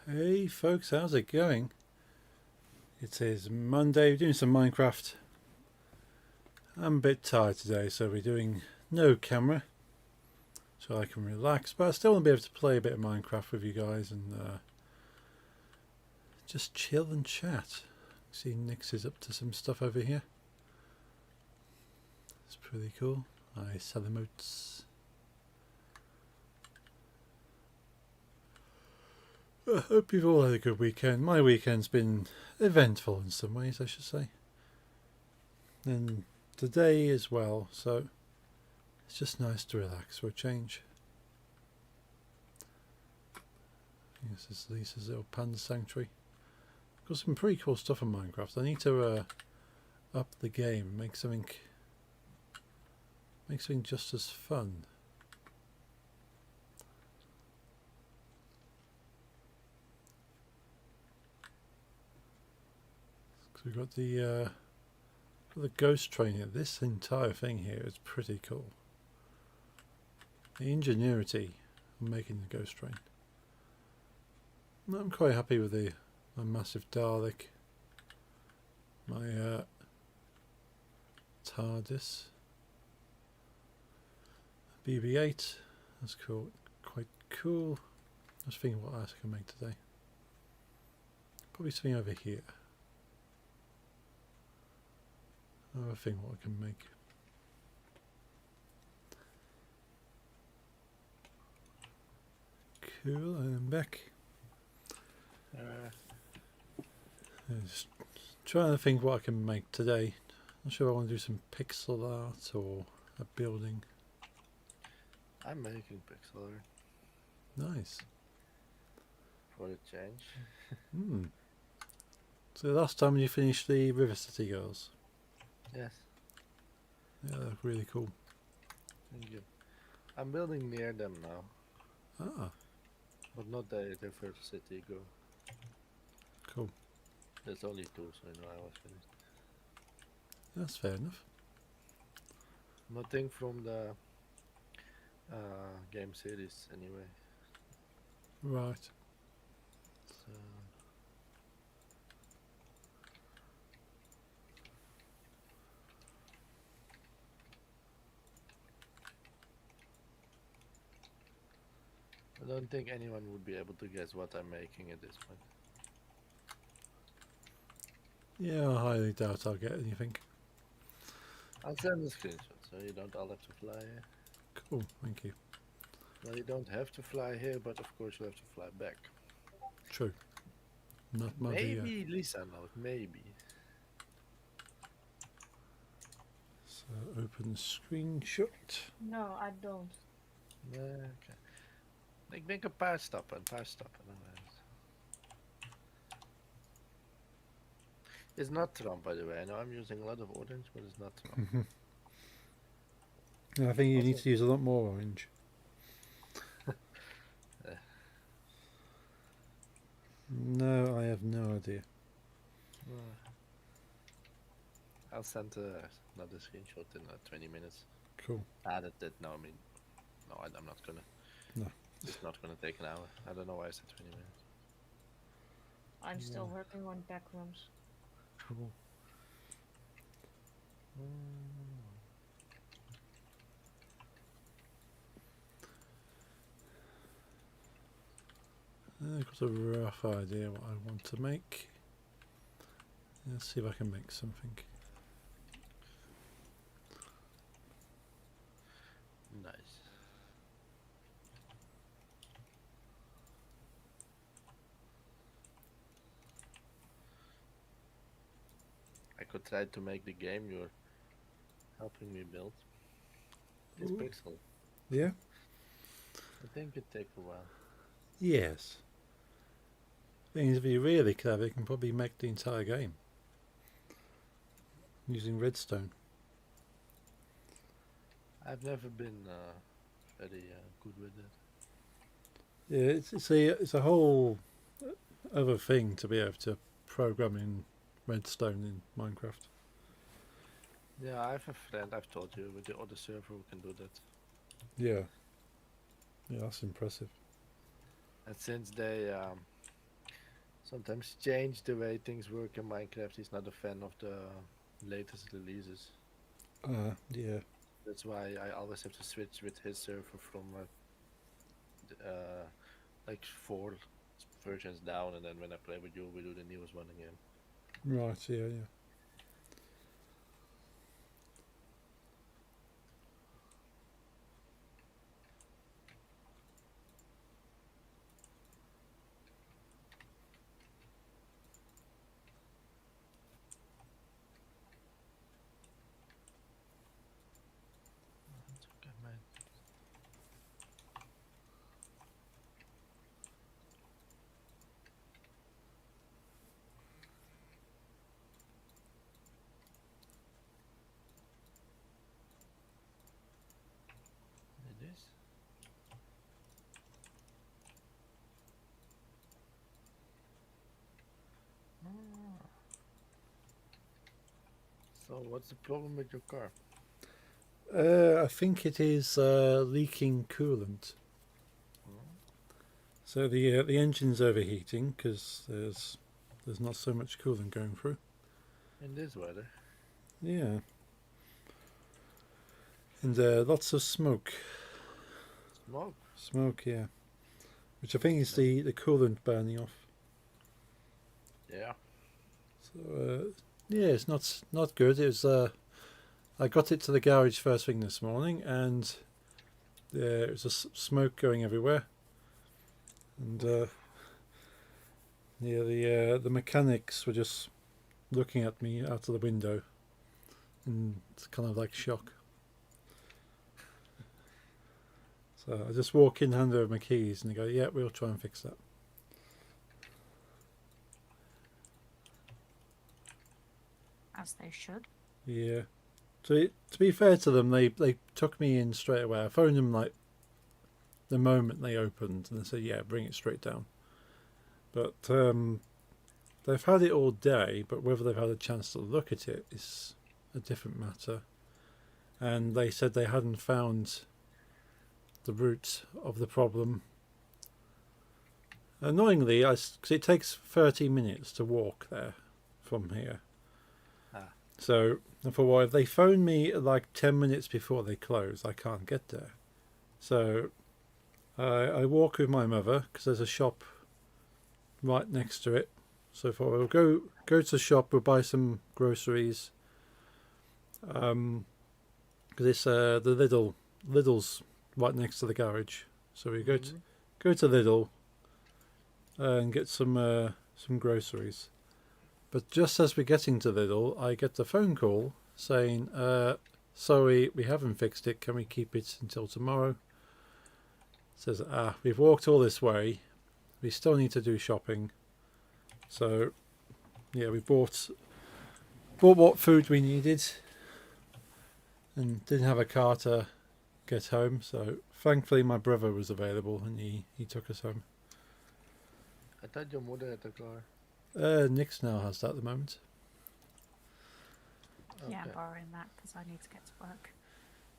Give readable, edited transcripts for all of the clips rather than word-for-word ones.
Hey folks, how's it going? It is Monday, we're doing some Minecraft. I'm a bit tired today, so we're doing no camera, so I can relax, but I still want to be able to play a bit of Minecraft with you guys and just chill and chat. See, Nix is up to some stuff over here. It's pretty cool. I sell emotes. I hope you've all had a good weekend. My weekend's been eventful in some ways, I should say. And today as well, so it's just nice to relax for a change. I think this is Lisa's little panda sanctuary. Got some pretty cool stuff in Minecraft. I need to up the game, make something just as fun. So we've got the ghost train here. This entire thing here is pretty cool. The ingenuity of making the ghost train. I'm quite happy with my massive Dalek, my TARDIS, BB-8. That's cool, quite cool. I was thinking what else I can make today. Probably something over here. I think what I can make. Cool, I'm back. Just trying to think what I can make today. Not sure if I want to do some pixel art or a building. I'm making pixel art Nice. for a change. So last time you finished the River City Girls. Yes, Yeah, they look really cool. thank you. I'm building near them now, Ah, but not the first city go. cool. There's only two, so I know I was finished. That's fair enough. Nothing from the game series anyway. Right. So I don't think anyone would be able to guess what I'm making at this point. Yeah, I highly doubt I'll get anything. I'll send a screenshot so you don't all have to fly here. Cool, thank you. Well, you don't have to fly here, but of course you have to fly back. True. Not my Maybe Lisa knows, maybe. So open the screenshot. No, I don't. Okay. Ik ben een paar stappen, It's not Trump, by the way. I know I'm using a lot of orange, but it's not Trump. I think you need to use a lot more orange. No, I have no idea. I'll send another screenshot in 20 minutes. Cool. No, I mean, no, I'm not gonna. No. It's not gonna take an hour. I don't know why I said 20 minutes. I'm still working on backrooms. Cool. I've got a rough idea what I want to make. Let's see if I can make something. Nice. I could try to make the game you're helping me build. It's Ooh. Pixel. Yeah? I think it takes a while. Yes. Thing is, if you're really clever, you can probably make the entire game using redstone. I've never been very good with it. Yeah, it's a whole other thing to be able to program in redstone in Minecraft. Yeah, I have a friend, I've told you, with the other server who can do that. Yeah. Yeah, that's impressive. And since they sometimes change the way things work in Minecraft. He's not a fan of the latest releases. Yeah. That's why I always have to switch with his server from like four versions down, and then when I play with you, we do the newest one again. Right. Yeah. It's okay, man. It is. Ah. So what's the problem with your car? I think it is leaking coolant. Hmm? So the engine's overheating because there's not so much coolant going through. In this weather? Yeah. And lots of smoke. Smoke? Smoke, yeah. Which I think is the coolant burning off. Yeah. So yeah, it's not good. It was I got it to the garage first thing this morning, and there was smoke going everywhere. And yeah, the mechanics were just looking at me out of the window, and it's kind of like shock. So I just walk in, hand over my keys, and they go, "Yeah, we'll try and fix that." As they should. Yeah. To be fair to them, they took me in straight away. I phoned them like the moment they opened, and they said, "Yeah, bring it straight down." But they've had it all day, but whether they've had a chance to look at it is a different matter. And they said they hadn't found the root of the problem. Annoyingly, because it takes 30 minutes to walk there from here. Ah. So I thought, well, if they phone me like 10 minutes before they close, I can't get there. So I walk with my mother because there's a shop right next to it. So if I will go to the shop, we'll buy some groceries. Because it's the Lidl's right next to the garage. So we go to Lidl and get some groceries. But just as we're getting to Lidl, I get the phone call saying, "Sorry, we haven't fixed it. Can we keep it until tomorrow?" It says, "We've walked all this way. We still need to do shopping." So, yeah, we bought what food we needed, and didn't have a car to get home. So, thankfully, my brother was available, and he took us home. I thought your mother had a car. Nix now has that at the moment. Yeah, I'm Okay. borrowing that because I need to get to work.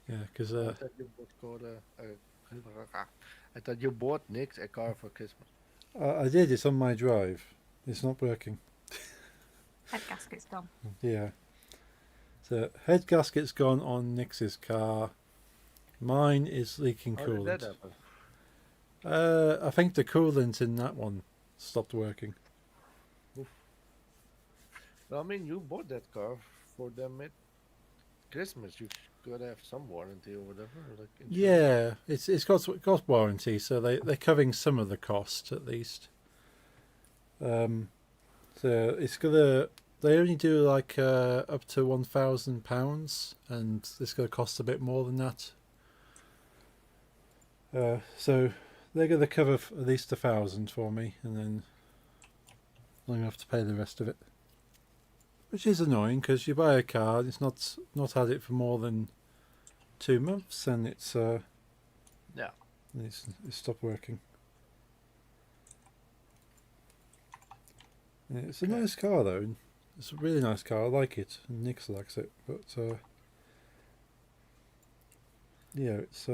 Yeah, because I thought you bought I thought you bought Nick a car for Christmas. I did. It's on my drive. It's not working. Head gasket's gone. Yeah. So head gasket's gone on Nix's car. Mine is leaking How did that coolant. happen? I think the coolant in that one stopped working. Well, I mean, you bought that car for them at Christmas. You gotta have some warranty or whatever. Like insurance. Yeah, it's got warranty, so they're covering some of the cost at least. So it's gonna they only do like up to £1,000, and it's gonna cost a bit more than that. So they're gonna cover at least 1,000 for me, and then I'm gonna have to pay the rest of it, which is annoying because you buy a car, and it's not had it for more than 2 months, and it's Yeah. it's stopped working. Yeah, it's a Okay. nice car though. It's a really nice car. I like it, and Nick likes it. But yeah, it's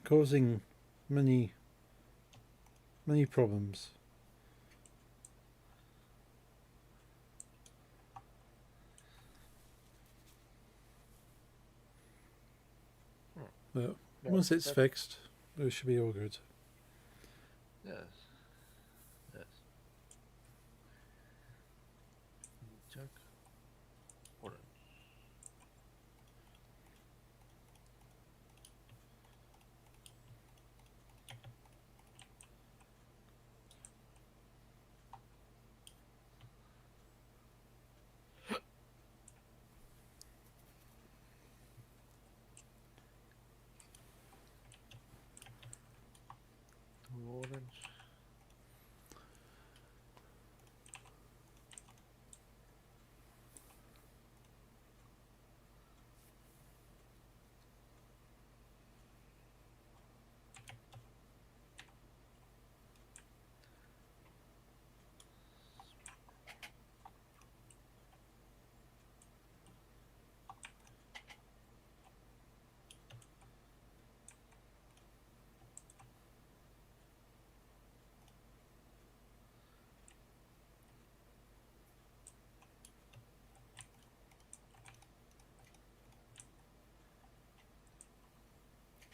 causing many problems. But Yeah, once it's that- fixed, it should be all good. Yes. Yes. Check. Orange. Two orange.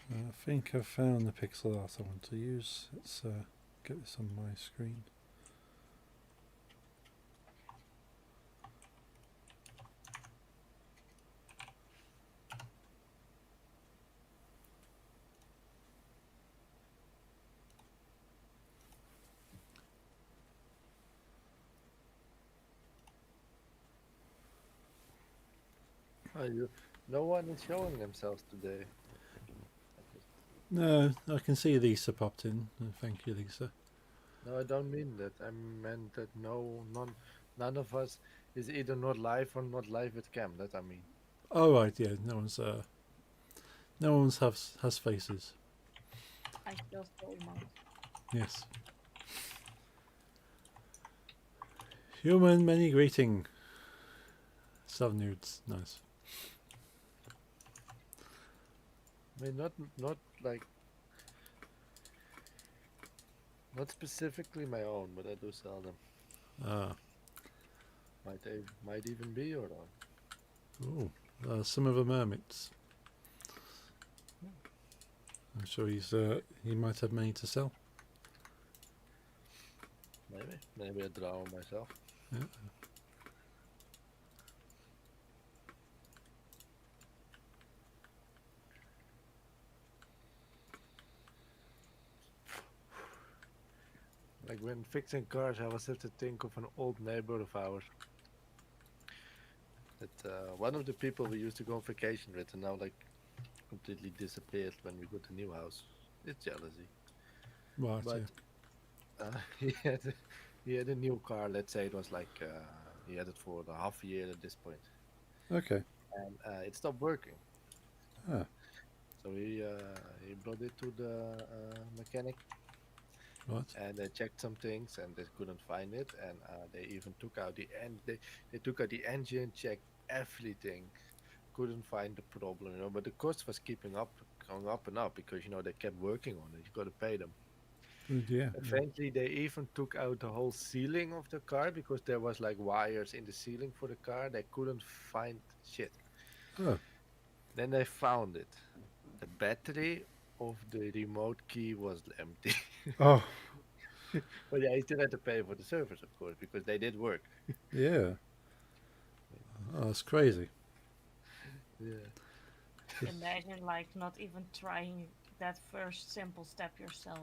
I think I've found the pixel art I want to use. Let's get this on my screen. Oh, no one is showing themselves today. No, I can see Lisa popped in. Thank you, Lisa. No, I don't mean that. I meant that none of us is either not live or not live with cam. That I mean. Oh right, yeah. No one's has faces. I still stole mine. Yes. Human many greeting. Some nudes, nice. I mean, not like not specifically my own, but I do sell them. Ah, Might even be your own. oh, some of them hermits. I'm sure he might have many to sell. Maybe I draw myself. Yeah. Like when fixing cars, I was have to think of an old neighbor of ours. That one of the people we used to go on vacation with, and now like completely disappeared when we got a new house. It's jealousy. Right. But he had a new car. Let's say it was like he had it for a half a year at this point, Yeah. Okay. and it stopped working. Ah. So he brought it to the mechanic, Right. and they checked some things, and they couldn't find it, and they even took out the end. They took out the engine, checked everything, couldn't find the problem, you know. But the cost was keeping up, going up and up because you know they kept working on it. You got to pay them. Yeah. Eventually, they even took out the whole ceiling of the car because there was like wires in the ceiling for the car. They couldn't find shit. Oh. Then they found it. The battery of the remote key was empty. Oh. But yeah, he still had to pay for the service, of course, because they did work. Yeah. Oh, that's crazy. Yeah. Imagine like not even trying that first simple step yourself.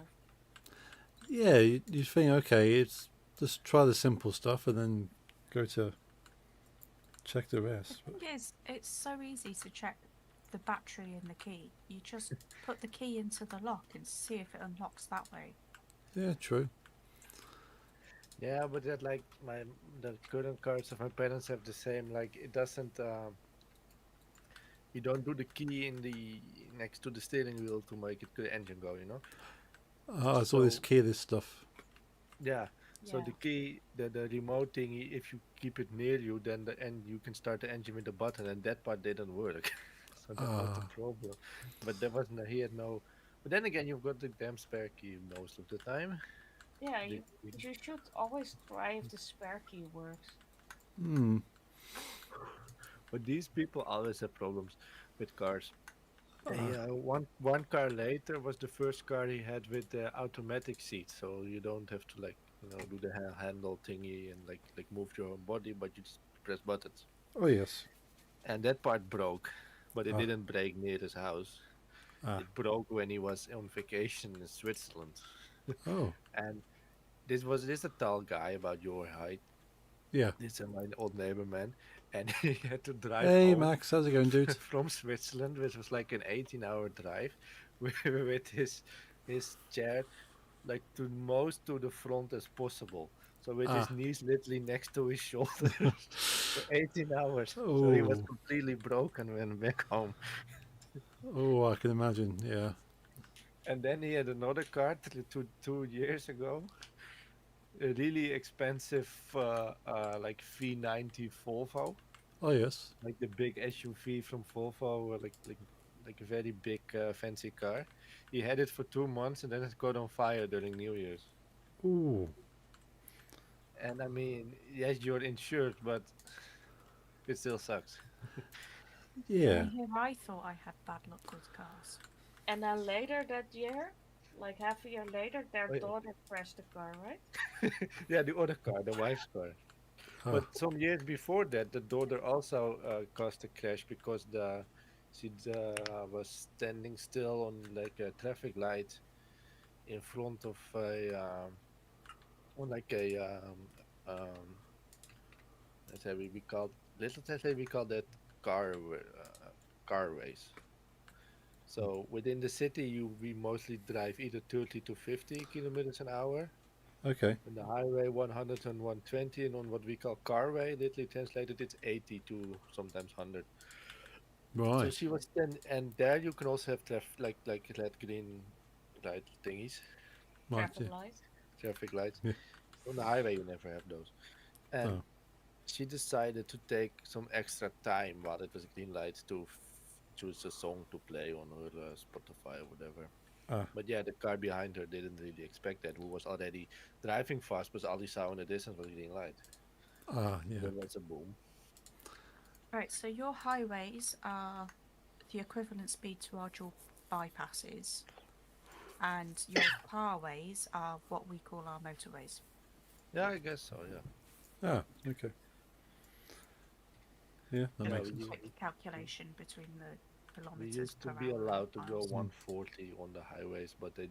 Yeah, you think, okay, it's just try the simple stuff and then go to check the rest. The thing is, it's so easy to check the battery and the key. You just put the key into the lock and see if it unlocks that way. Yeah, true. Yeah, but that like the current cars of my parents have the same. Like it doesn't. You don't do the key in the next to the steering wheel to make it the engine go. You know. Oh, it's all this So- keyless stuff. Yeah. So Yeah. the key, the remote thingy, if you keep it near you, then you can start the engine with the button, and that part didn't work. So that was the Ah. problem. But there was no, he had no. But then again, you've got the damn spare key most of the time. Yeah, The- you should always try if the spare key works. Hmm. But these people always have problems with cars. One car later was the first car he had with the automatic seat, so you don't have to like do the handle thingy and like move your own body, but you just press buttons. Oh yes. And that part broke, but it Ah. didn't break near his house. Ah. It broke when he was on vacation in Switzerland. Oh. And this a tall guy about your height. Yeah. This is my old neighbor man, and he had to drive Hey home Max, how's it going, dude? from Switzerland, which was like an 18-hour drive, with his chair like to the front as possible. So with his Ah. knees literally next to his shoulders for 18 hours. So he was Oh. completely broken when back home. Oh, I can imagine. Yeah. And then he had another car 2 years ago, a really expensive like V90 Volvo, Oh yes. like the big SUV from Volvo, like a very big fancy car. He had it for 2 months and then it caught on fire during New Year's. Ooh. And I mean, yes, you're insured, but it still sucks. Yeah. And here I thought I had bad luck with cars. And then later that year, like half a year later, their Oh, yeah. daughter crashed the car, right? Yeah, the other car, the wife's car. Ah. But some years before that, the daughter also caused a crash because she was standing still on like a traffic light in front of on like a let's say we call that car race. So within the city, we mostly drive either 30 to 50 kilometers an hour. Okay. On the highway, 100 and 120, and on what we call carway, literally translated, it's 80 to sometimes 100. So Right. she was then, and there you can also have like red, green light thingies, Right. Traffic Yeah. light. traffic lights. Yeah. On the highway, you never have those. And Oh. she decided to take some extra time while it was green light to choose a song to play on her Spotify or whatever. Ah. But yeah, the car behind her didn't really expect that, who was already driving fast, but all he saw in the distance was green light. Ah. Yeah. Then that's a boom. Right, so your highways are the equivalent speed to our dual bypasses, and your carways are what we call our motorways. Yeah, I guess so. Yeah. Ah. Okay. Yeah, that Yeah, makes we sense. Quick calculation between the We kilometers used to per be hour and allowed to go miles. 140 on the highways, but they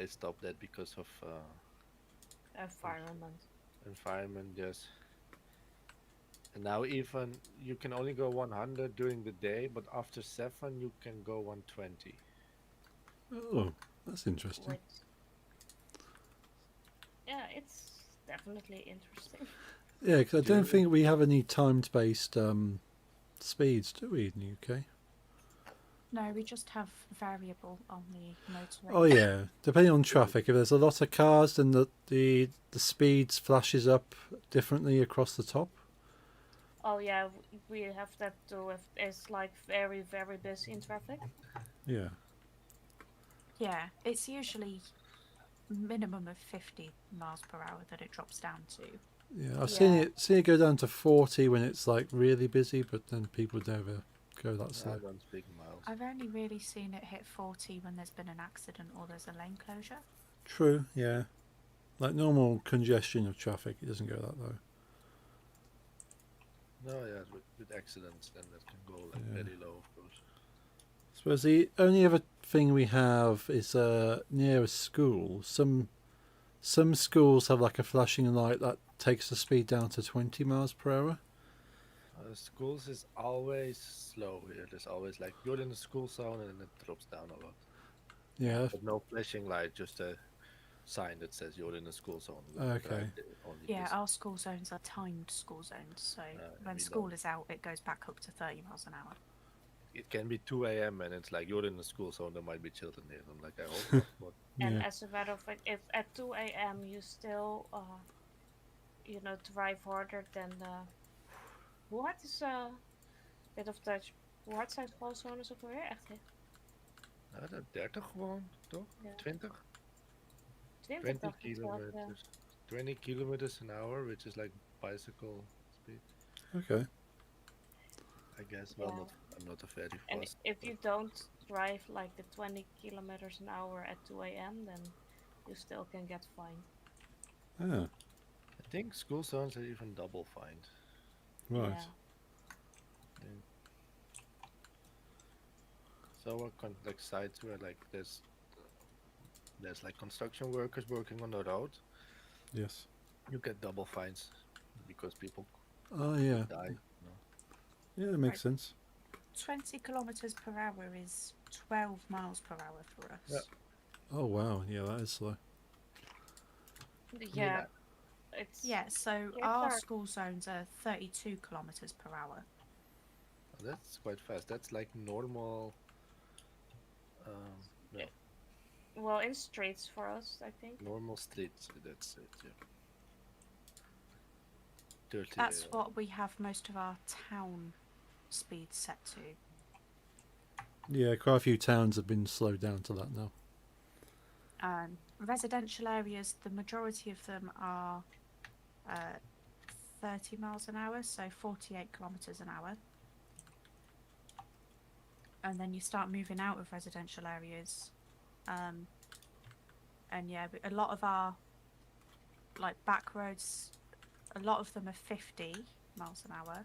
stopped that because of Environment. environment. Yes. And now even you can only go 100 during the day, but after 7 you can go 120. Oh, that's interesting. Which, yeah, it's definitely interesting. Yeah, because I don't Do- think we have any timed-based speeds, do we, in the UK? No, we just have variable on the motorway. Oh yeah, depending on traffic. If there's a lot of cars, then the speeds flashes up differently across the top. Oh yeah, we have that too. If it's like very very busy in traffic. Yeah. Yeah, it's usually minimum of 50 miles per hour that it drops down to. Yeah, I've Yeah. seen it go down to 40 when it's like really busy, but then people never go that I slow. don't speak miles. I've only really seen it hit 40 when there's been an accident or there's a lane closure. True, yeah. Like normal congestion of traffic, it doesn't go that low. No, yeah, with accidents, then that can go like Yeah. very low, of course. I suppose the only other thing we have is near a school. Some schools have like a flashing light that takes the speed down to 20 miles per hour. Schools is always slow here. There's always like you're in the school zone and then it drops down a lot. Yeah. But no flashing light, just a sign that says you're in the school zone. Okay. Only Yeah, this. our school zones are timed school zones, so when we school don't. is out, it goes back up to 30 miles an hour. It can be 2 a.m. and it's like you're in the school zone. There might be children here. I'm like, I hope not. But And Yeah. as a matter of fact, if at 2 a.m. you still, drive harder than hoe hard is bit of Dutch. Hoe hard zijn schoolzones ook alweer? Echt hè? nou, dat 30 gewoon, toch? Ja. 20? 20 20 dacht ik zelf, ja. kilometers. 20 kilometers an hour, which is like bicycle speed, Okay. I guess. Well, Yeah. I'm not a very And fast. if you don't drive like the 20 kilometers an hour at 2 a.m., then you still can get fined. Ah, I think school zones are even double fined. right. Yeah. So like sites where like there's like construction workers working on the road, Yes. you get double fines because people Oh, yeah. die. Yeah, that makes Right. sense. 20 kilometers per hour is 12 miles per hour for us. Yeah. Oh, wow. Yeah, that is slow. Yeah. It's Yeah, so Yeah, our sorry. school zones are 32 kilometers per hour. That's quite fast. That's like normal. No, Well, in streets for us, I think. normal streets. That's it. Yeah. 30. That's what we have most of our town speed set to. Yeah, quite a few towns have been slowed down to that now. Residential areas, the majority of them are 30 miles an hour, so 48 kilometers an hour. And then you start moving out of residential areas. And yeah, a lot of our like back roads, a lot of them are 50 miles an hour,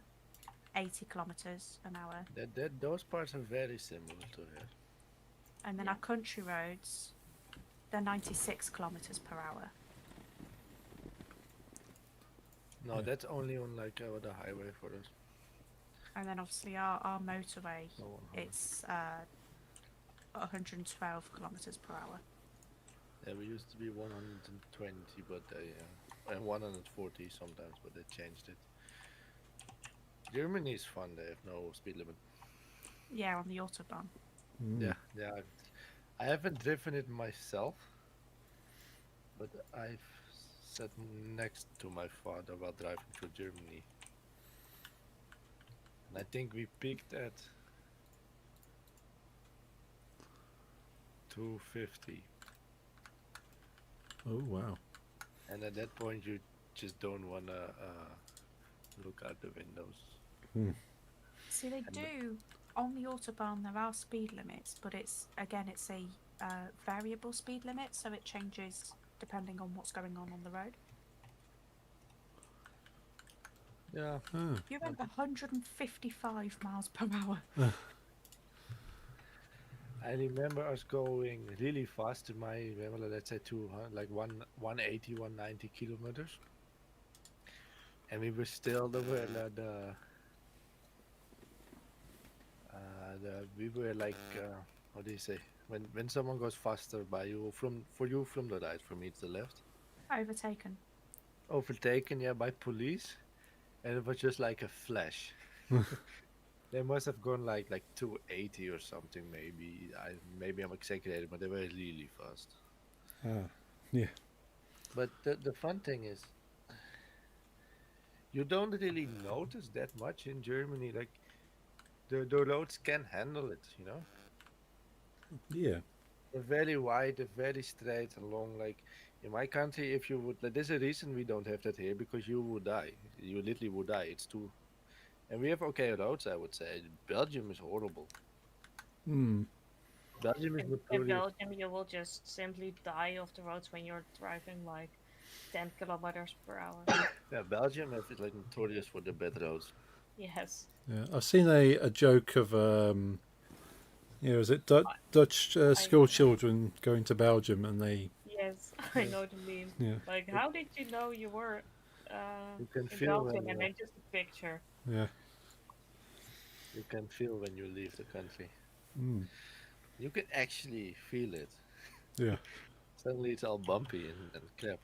80 kilometers an hour. Those parts are very similar to here. And then Yeah. our country roads, they're 96 kilometers per hour. No, Yeah. that's only on like the highway for us. And then obviously our motorway, No one it's 112 kilometers per hour. Yeah, we used to be 120, but and 140 sometimes, but they changed it. Germany is fun. They have no speed limit. Yeah, on the autobahn. Mm. Yeah. I haven't driven it myself, but I've sat next to my father while driving through Germany, and I think we peaked at 250. Oh, wow. And at that point, you just don't wanna look out the windows. See, they And the- do on the autobahn. There are speed limits, but it's a variable speed limit, so it changes depending on what's going on the road. Yeah, Ah, You went 155 miles per hour. I remember us going really fast in my, well, let's say 200, like 180, 190 kilometers, and we were still we were like how do you say, when someone goes faster by you from the right, for me it's the left, Overtaken. overtaken, yeah, by police, and it was just like a flash. They must have gone like 280 or something, maybe. Maybe I'm exaggerating, but they were really fast. ah. But the fun thing is, you don't really notice that much in Germany. Like the roads can handle it, you know. Yeah. They're very wide, they're very straight and long. Like in my country, if you would, like, there's a reason we don't have that here, because you would die. You literally would die. It's too. And we have okay roads, I would say. Belgium is horrible. Mm. Belgium is In notorious. Belgium, you will just simply die off the roads when you're driving like 10 kilometers per hour. Yeah, Belgium is like notorious for the bad roads. Yes. Yeah. I've seen a joke of, is it Dutch school children going to Belgium and they, Yes, I know the meme. yeah, Like, how did you know you were You can in feel Belgium when and then just a picture? yeah. you can feel when you leave the country. Mm. You can actually feel it. Yeah. Suddenly it's all bumpy and crap.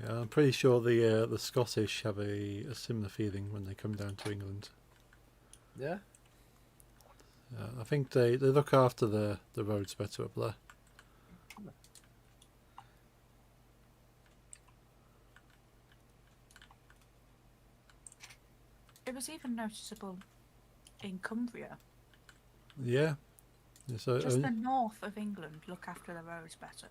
Yeah, I'm pretty sure the Scottish have a similar feeling when they come down to England. Yeah? I think they look after the roads better up there. It was even noticeable in Cumbria. Yeah. So Just the north of England look after the roads better.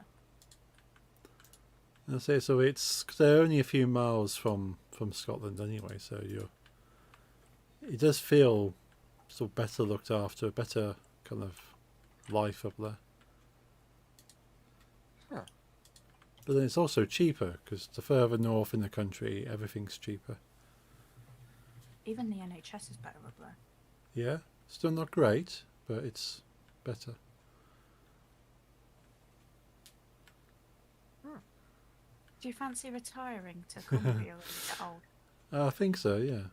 I say so. It's they're only a few miles from Scotland anyway, so it does feel sort of better looked after, a better kind of life up there. Huh. But then it's also cheaper because the further north in the country, everything's cheaper. Even the NHS is better up there. Yeah, still not great, but it's better. Do you fancy retiring to Cumbria when you get old? I think so. Yeah,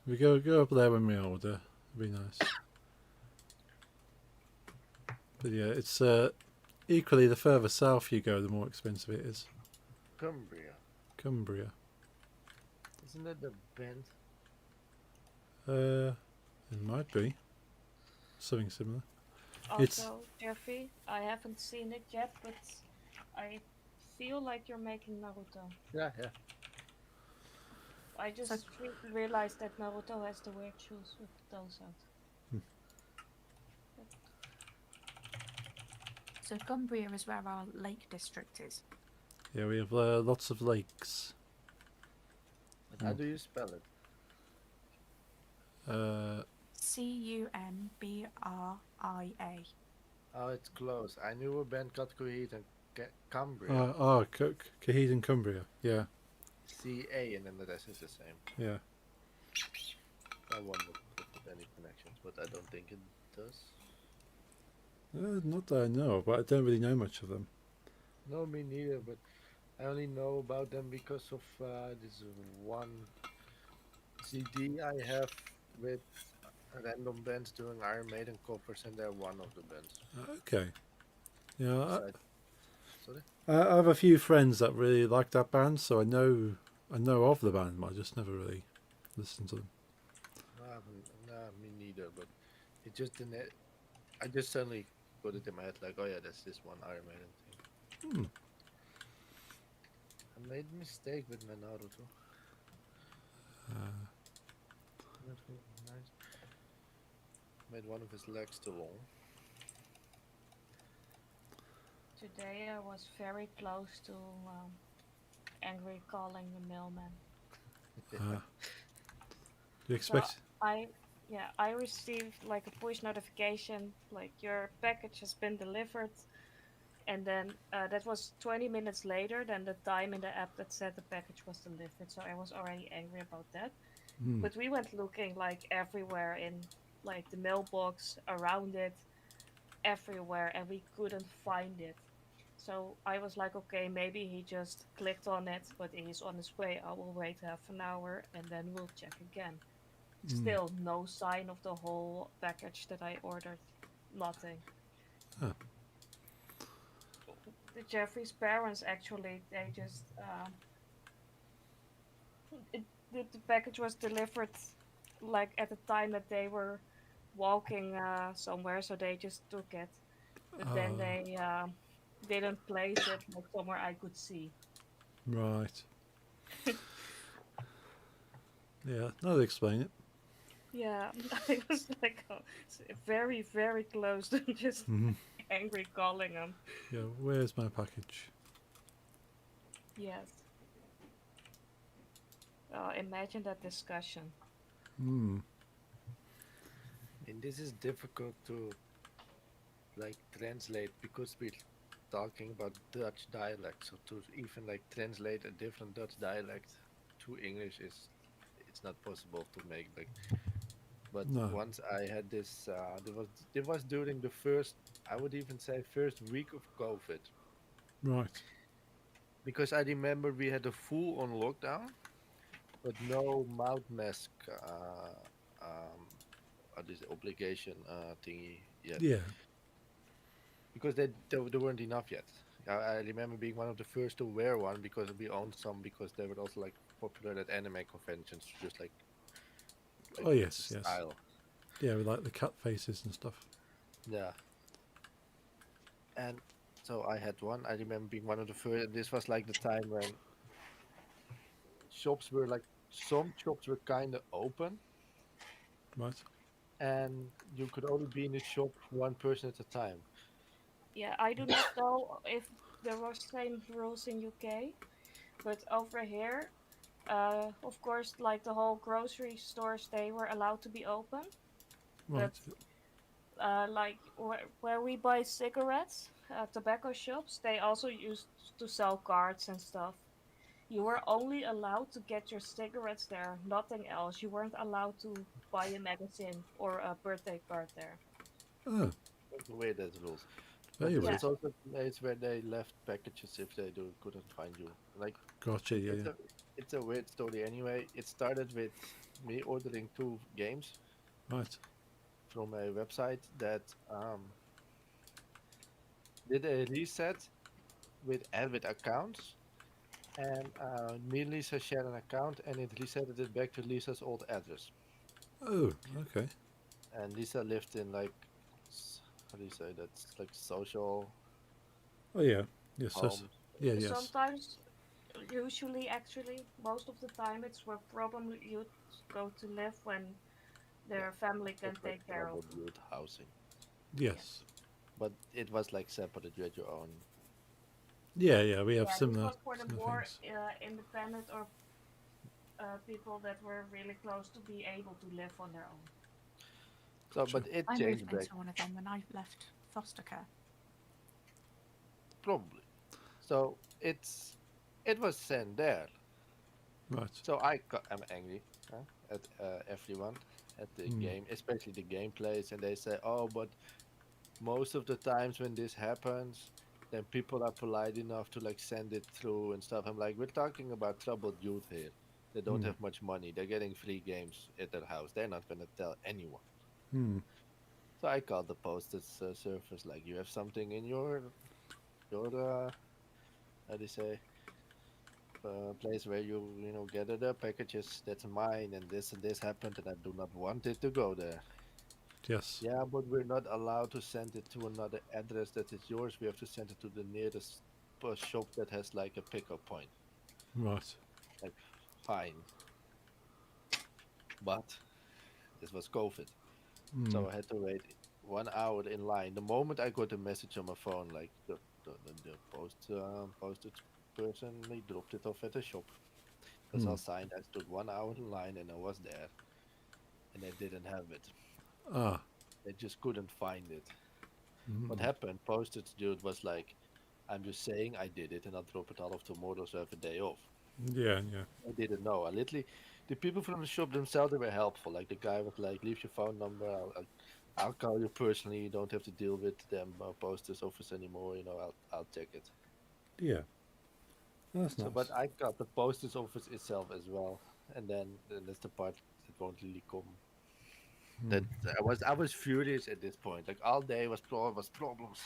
we go up there when we're older. It'd be nice. But yeah, it's equally the further south you go, the more expensive it is. Cumbria. Cumbria. Isn't that the band? It might be something similar. Also, It's- Jeffrey, I haven't seen it yet, but I feel like you're making Naruto. Yeah. I just realized that Naruto has the weird shoes with the toes out. So Cumbria is where our lake district is. Yeah, we have lots of lakes. But how do you spell it? Cumbria. Oh, it's close. I knew a band called Coheed and Cumbria. Caheed and Cumbria. Yeah, CA, and then the rest is the same. yeah. I wonder if there's any connections, but I don't think it does. Not that I know, but I don't really know much of them. No, me neither, but I only know about them because of this one CD I have with random bands doing Iron Maiden covers, and they're one of the bands. Okay. Yeah, So sorry? I have a few friends that really like that band, so I know of the band, but I just never really listened to them. Nah, me neither, but it just didn't. I just suddenly put it in my head like, oh yeah, that's this one Iron Maiden thing. I made a mistake with my Naruto. That was nice. Made one of his legs too long. Today I was very close to angry calling the mailman. Do you expect? I received like a push notification, like your package has been delivered, and then that was 20 minutes later than the time in the app that said the package was delivered. So I was already angry about that. But we went looking like everywhere in like the mailbox, around it, everywhere, and we couldn't find it. So I was like, okay, maybe he just clicked on it, but he's on his way. I will wait half an hour and then we'll check again. Still no sign of the whole package that I ordered. Nothing. Huh. The Jeffrey's parents actually, they just the package was delivered like at the time that they were walking somewhere, so they just took it. But then they didn't place it like somewhere I could see. Right. Yeah, no, they explain it. Yeah, I was like very, very close to just angry calling them. Yeah, where's my package? Yes. Imagine that discussion. And this is difficult to like translate because we're talking about Dutch dialects. So to even like translate a different Dutch dialect to English it's not possible to make like. But No. once I had this, there was during the first, I would even say first week of COVID, Right. because I remember we had a full on lockdown, but no mouth mask, this obligation thingy yet, Yeah. because there weren't enough yet. I remember being one of the first to wear one because we owned some because they were also like popular at anime conventions, just like Oh yes, yes. style. Yeah, with like the cat faces and stuff. Yeah. And so I had one. I remember being one of the first. This was like the time when shops were like, some shops were kind of open, Right. and you could only be in the shop one person at a time. Yeah, I do not know if there were same rules in UK, But over here, of course, like the whole grocery stores, they were allowed to be open. Right. But like where we buy cigarettes, tobacco shops, they also used to sell cards and stuff. You were only allowed to get your cigarettes there, nothing else. You weren't allowed to buy a magazine or a birthday card there. Oh, That's the way that rules. But very this weird. is also the place where they left packages if they couldn't find you. Like Gotcha. Yeah, it's yeah. it's a weird story anyway. It started with me ordering 2 games Right. from a website that did a reset with accounts, and me and Lisa shared an account, and it resetted it back to Lisa's old address. Oh, okay. And Lisa lived in like how do you say that's like social Oh, yeah. Yes. home. Yeah. Yes. Sometimes, usually, actually, most of the time, it's where probably you'd go to live when their family can It's like take care of troubled them. youth housing, Yes. but it was like separate. You had your own. Yeah. Yeah. We have Yeah, this similar was for the similar more things. independent or people that were really close to be able to live on their own. So, Gotcha. but it I changed moved back into one of them when I left foster care. probably. So it was sent there. Right. So am angry at everyone at the game, especially the gameplays, and they say, "Oh, but most of the times when this happens, then people are polite enough to like send it through and stuff." I'm like, we're talking about troubled youth here. They don't have much money. They're getting free games at their house. They're not gonna tell anyone. Hmm. So I called the postage service, like, you have something in your how do you say place where you gather the packages. That's mine, and this happened, and I do not want it to go there. Yes. Yeah, but we're not allowed to send it to another address that is yours. We have to send it to the nearest shop that has like a pickup point. Right. Like, fine, but this was COVID, so I had to wait 1 hour in line. The moment I got a message on my phone, like the postage person, they dropped it off at the shop. It was all signed. I stood 1 hour in line, and I was there, and they didn't have it. Ah. They just couldn't find it. What happened? Postage dude was like, "I'm just saying I did it, and I'll drop it all off tomorrow, so I have a day off." Yeah. Yeah. I didn't know. I literally, the people from the shop themselves, they were helpful. Like the guy was like, "Leave your phone number. I'll call you personally. You don't have to deal with them posters office anymore. I'll check it." Yeah. That's So, nice. but I got the posters office itself as well, and then that's the part that won't really come. That I was furious at this point. Like all day was problems.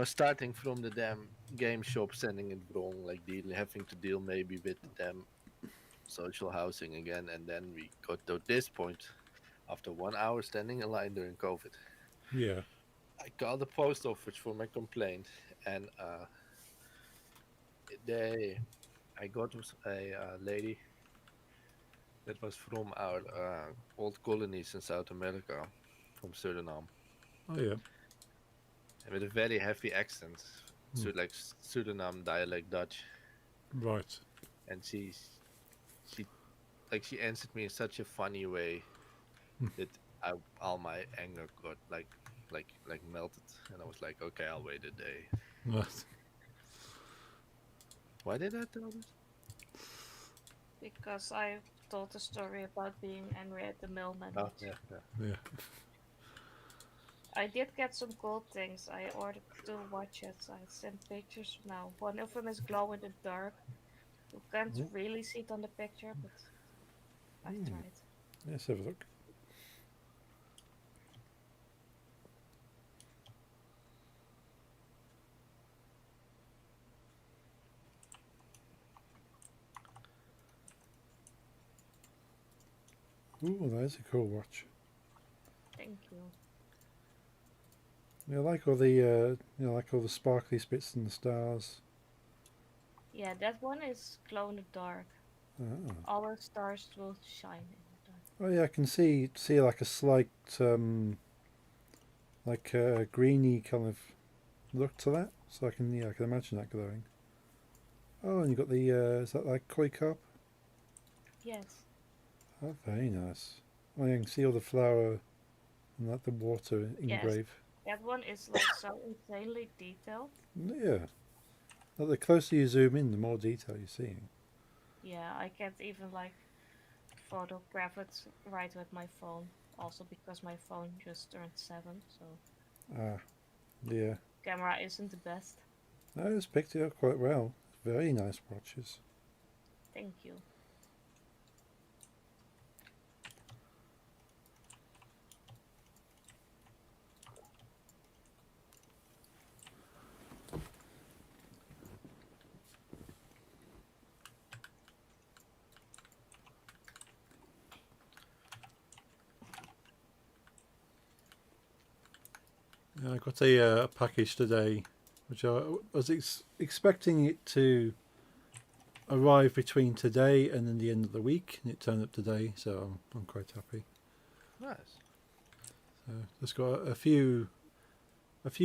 Starting from the damn game shop sending it wrong, like having to deal maybe with them social housing again, and then we got to this point after 1 hour standing in line during COVID. Yeah. I called the post office for my complaint, and I got a lady that was from our old colonies in South America, from Suriname, Oh, yeah. and with a very heavy accent, so like Suriname dialect Dutch, Right. and she she answered me in such a funny way that all my anger got like melted, and I was like, okay, I'll wait a day. Right. Why did I tell this? Because I told a story about being angry at the mailman. Oh yeah. Yeah. I did get some cool things. I ordered 2 watches. I sent pictures now. One of them is glow in the dark. You can't really see it on the picture, but I tried. Let's have a look. Ooh, that is a cool watch. Thank you. Yeah, I like all the sparkly bits and the stars. Yeah, that one is glow in the dark. Ah. All our stars will shine in the dark. Oh yeah, I can see like a slight like a greeny kind of look to that. So I can imagine that glowing. Oh, and you got the is that like koi carp? Yes. Oh, very nice. Oh, you can see all the flower and like the water Yes. engrave. That one is like so insanely detailed. Yeah. Like, the closer you zoom in, the more detail you're seeing. Yeah, I can't even like photograph it right with my phone. Also because my phone just turned 7, so Ah, yeah. camera isn't the best. I just picked it up quite well. Very nice watches. Thank you. I got a package today, which I was expecting it to arrive between today and then the end of the week, and it turned up today, so I'm quite happy. Nice. So just got a few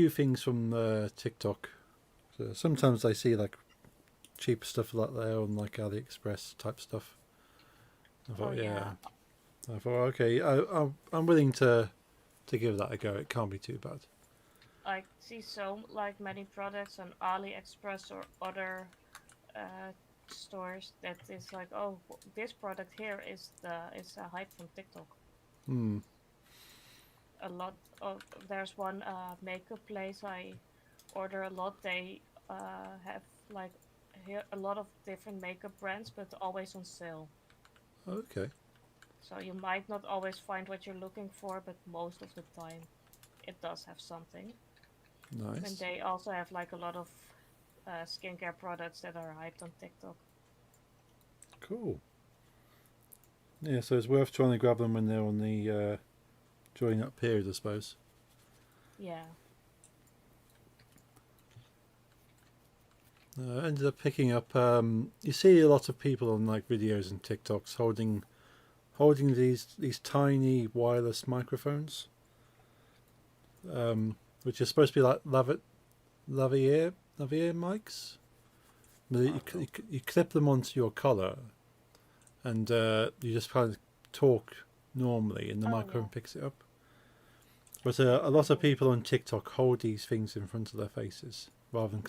things from TikTok. So sometimes I see like cheap stuff like there on like AliExpress type stuff. I thought, Oh yeah. I thought, okay, I'm willing to give that a go. It can't be too bad. I see so like many products on AliExpress or other uh, stores that is like, oh, this product here is a hype from TikTok. Hmm. A lot of there's one makeup place I order a lot. They have like here a lot of different makeup brands, but always on sale. Okay. So you might not always find what you're looking for, but most of the time it does have something. And Nice. they also have like a lot of skincare products that are hyped on TikTok. Cool. Yeah, so it's worth trying to grab them when they're on the join up period, I suppose. Yeah. I ended up picking up. You see a lot of people on like videos and TikToks holding these tiny wireless microphones, which are supposed to be like lavalier mics. But you clip them onto your collar, and you just kind of talk normally, and the Oh microphone yeah. picks it up. But a lot of people on TikTok hold these things in front of their faces rather than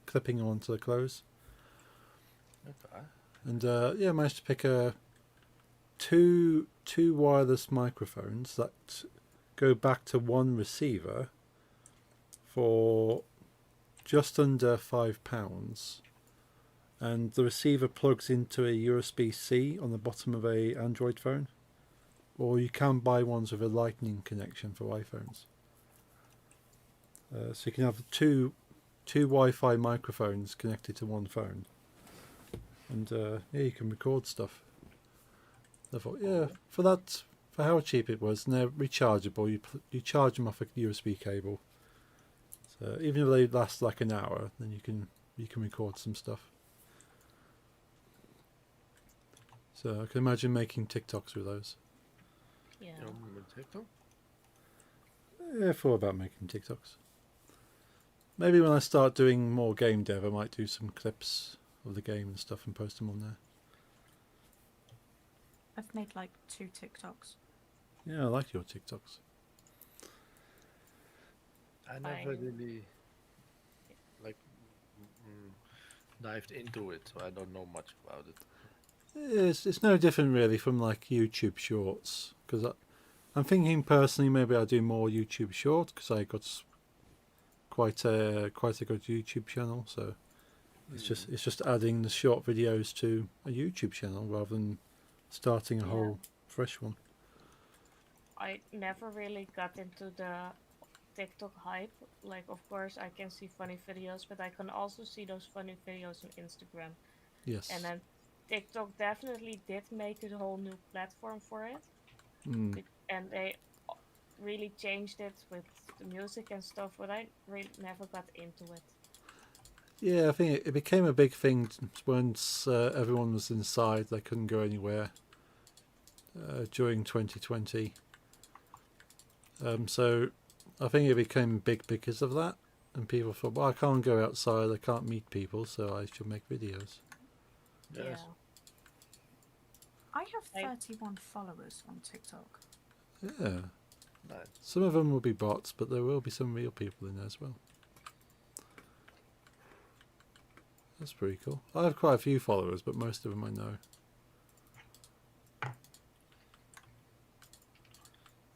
clipping them onto the clothes. Okay. And yeah, I managed to pick two wireless microphones that go back to one receiver for just under £5, and the receiver plugs into a USB-C on the bottom of a Android phone, or you can buy ones with a Lightning connection for iPhones. So you can have two Wi-Fi microphones connected to one phone, and yeah, you can record stuff. I thought, yeah, for how cheap it was, and they're rechargeable. You charge them off a USB cable, so even if they last like an hour, then you can record some stuff. So I can imagine making TikToks with those. Yeah. You remember TikTok? Yeah, I thought about making TikToks. Maybe when I start doing more game dev, I might do some clips of the game and stuff and post them on there. I've made like 2 TikToks. Yeah, I like your TikToks. I never Fine. really like dived into it, so I don't know much about it. It's no different really from like YouTube Shorts, because I'm thinking personally maybe I'll do more YouTube Shorts because I got quite a good YouTube channel, so it's just adding the short videos to a YouTube channel rather than starting a Yeah. whole fresh one. I never really got into the TikTok hype. Like, of course, I can see funny videos, but I can also see those funny videos on Instagram. Yes. And then TikTok definitely did make a whole new platform for it. Mm. And they really changed it with the music and stuff, but I really never got into it. Yeah, I think it became a big thing once everyone was inside. They couldn't go anywhere during 2020. So I think it became big because of that. and people thought, well, I can't go outside, I can't meet people, so I should make videos. Yes. I have I- 31 followers on TikTok. Yeah. Nice. Some of them will be bots, but there will be some real people in there as well. That's pretty cool. I have quite a few followers, but most of them I know.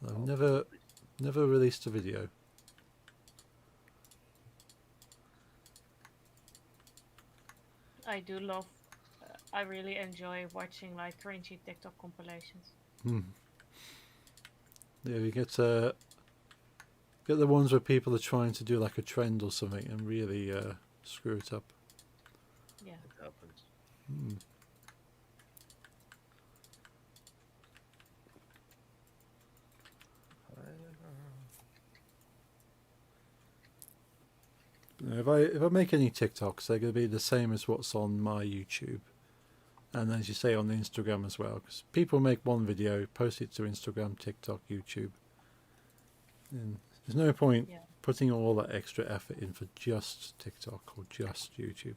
I've never released a video. I do love. I really enjoy watching like cringy TikTok compilations. Yeah, you get the ones where people are trying to do like a trend or something and really screw it up. Yeah. It happens. If I make any TikToks, they're going to be the same as what's on my YouTube, and as you say, on Instagram as well. Because people make one video, post it to Instagram, TikTok, YouTube, and there's no point Yeah. putting all that extra effort in for just TikTok or just YouTube.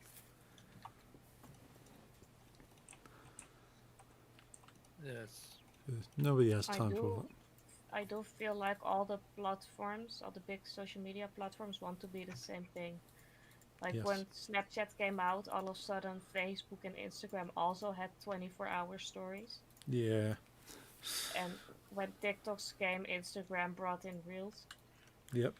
Yes. 'Cause nobody has I time for do. all that. I do feel like all the platforms, all the big social media platforms, want to be the same thing. Like Yes. when Snapchat came out, all of a sudden Facebook and Instagram also had 24-hour stories. Yeah, And when TikToks came, Instagram brought in Reels. yep.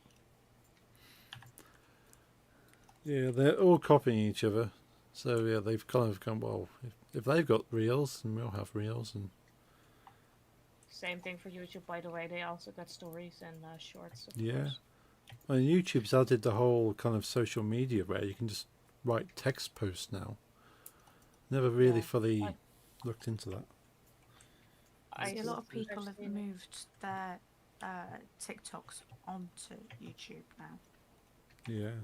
Yeah, they're all copying each other. So yeah, they've kind of gone, well, if they've got reels, then we'll have reels. And Same thing for YouTube, by the way. They also got stories and shorts, of Yeah. course. well, YouTube's added the whole kind of social media where you can just write text posts now. Never really Yeah, fully I- looked into that. See, a lot of think I've people have seen it. moved their TikToks onto YouTube now. Yeah.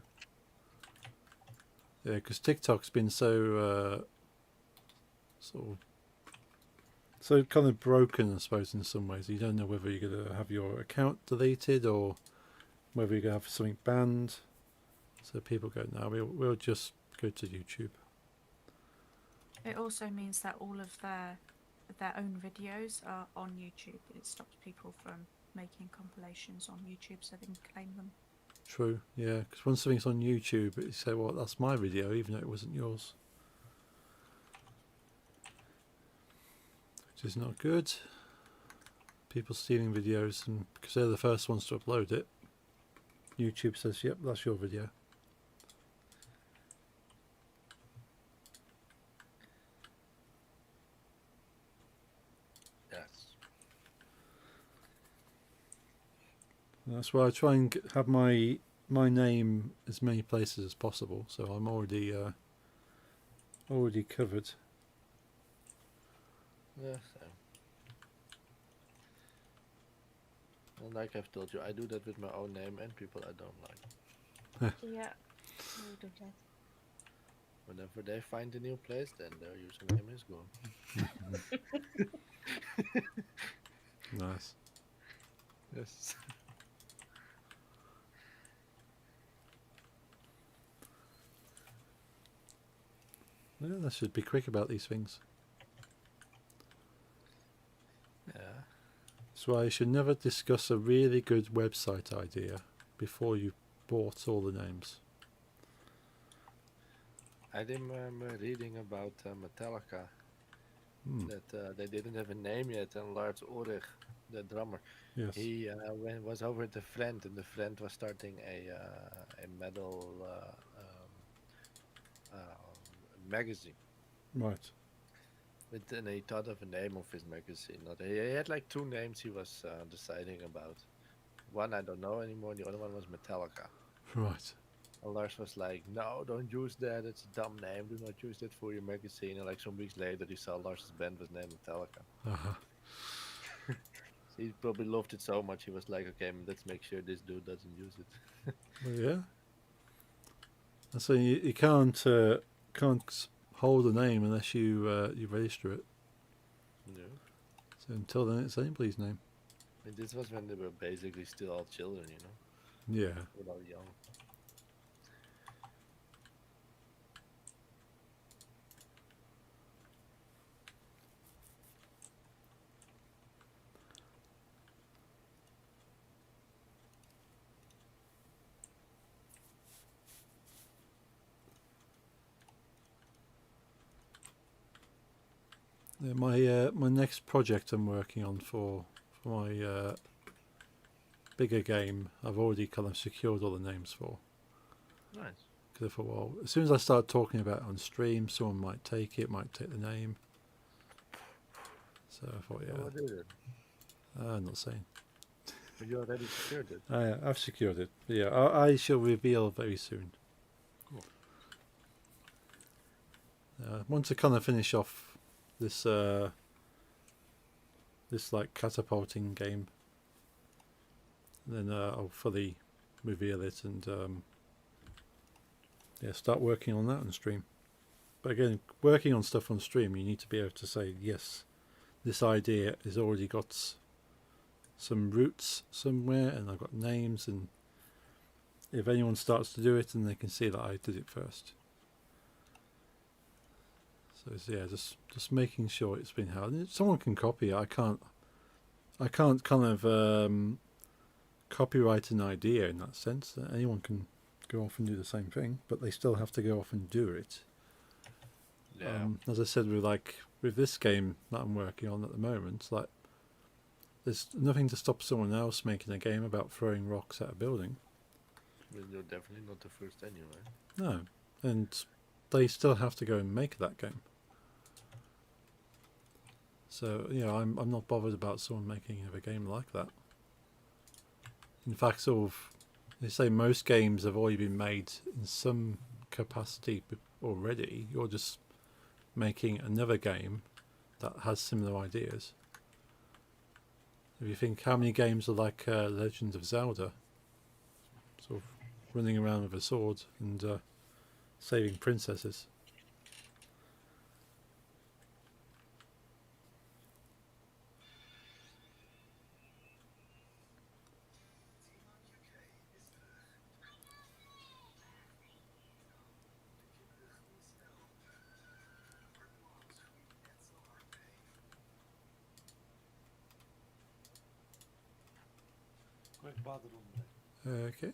Yeah, because TikTok's been so so kind of broken, I suppose, in some ways. You don't know whether you're going to have your account deleted or whether you're going to have something banned. So people go, no, we'll just go to YouTube. It also means that all of their own videos are on YouTube. It stops people from making compilations on YouTube so they can claim them. True, yeah, because when something's on YouTube, you say, well, that's my video, even though it wasn't yours. Which is not good. People stealing videos, and because they're the first ones to upload it, YouTube says, yep, that's your video. Yes. And that's why I try and have my name as many places as possible, so I'm already covered. Yeah. Same. And like I've told you, I do that with my own name and people I don't like. Yeah, we do that. Whenever they find a new place, then their username is gone. Nice. Yes. Yeah, I should be quick about these things. Yeah. That's why you should never discuss a really good website idea before you've bought all the names. I remember reading about Metallica Hmm. that they didn't have a name yet, and Lars Ulrich, the drummer, Yes. he was over at the Friend, and the Friend was starting a metal magazine. Right. And he thought of a name of his magazine. He had like two names he was deciding about. One I don't know anymore. The other one was Metallica. Right. And Lars was like, "No, don't use that. It's a dumb name. Do not use that for your magazine." And like some weeks later, he saw Lars's band was named Metallica. Uh-huh. So he probably loved it so much. He was like, "Okay, let's make sure this dude doesn't use it." Well, yeah. And so you can't hold a name unless you register it. No. So until then, it's anybody's name. And this was when they were basically still all children, you know, Yeah. all young. Yeah, my next project I'm working on for my bigger game, I've already kind of secured all the names for. Nice. Because I thought, well, as soon as I start talking about it on stream, someone might take the name. So I thought, So yeah, what is it? I'm not saying. But you already secured it. I've secured it. But yeah, I shall reveal very soon. Cool. Once I kind of finish off this this like catapulting game, then I'll fully reveal it and yeah, start working on that on stream. But again, working on stuff on stream, you need to be able to say, yes, this idea has already got some roots somewhere, and I've got names, and if anyone starts to do it, then they can see that I did it first. So it's, yeah, just making sure it's been held. And someone can copy it. I can't kind of copyright an idea in that sense. Anyone can go off and do the same thing, but they still have to go off and do it. Yeah. As I said, with this game that I'm working on at the moment, like there's nothing to stop someone else making a game about throwing rocks at a building. Well, you're definitely not the first anyway. No, and they still have to go and make that game. So I'm not bothered about someone making a game like that. In fact, sort of, they say most games have already been made in some capacity already. You're just making another game that has similar ideas. If you think how many games are like Legend of Zelda, sort of running around with a sword and saving princesses. Quick bathroom. Okay.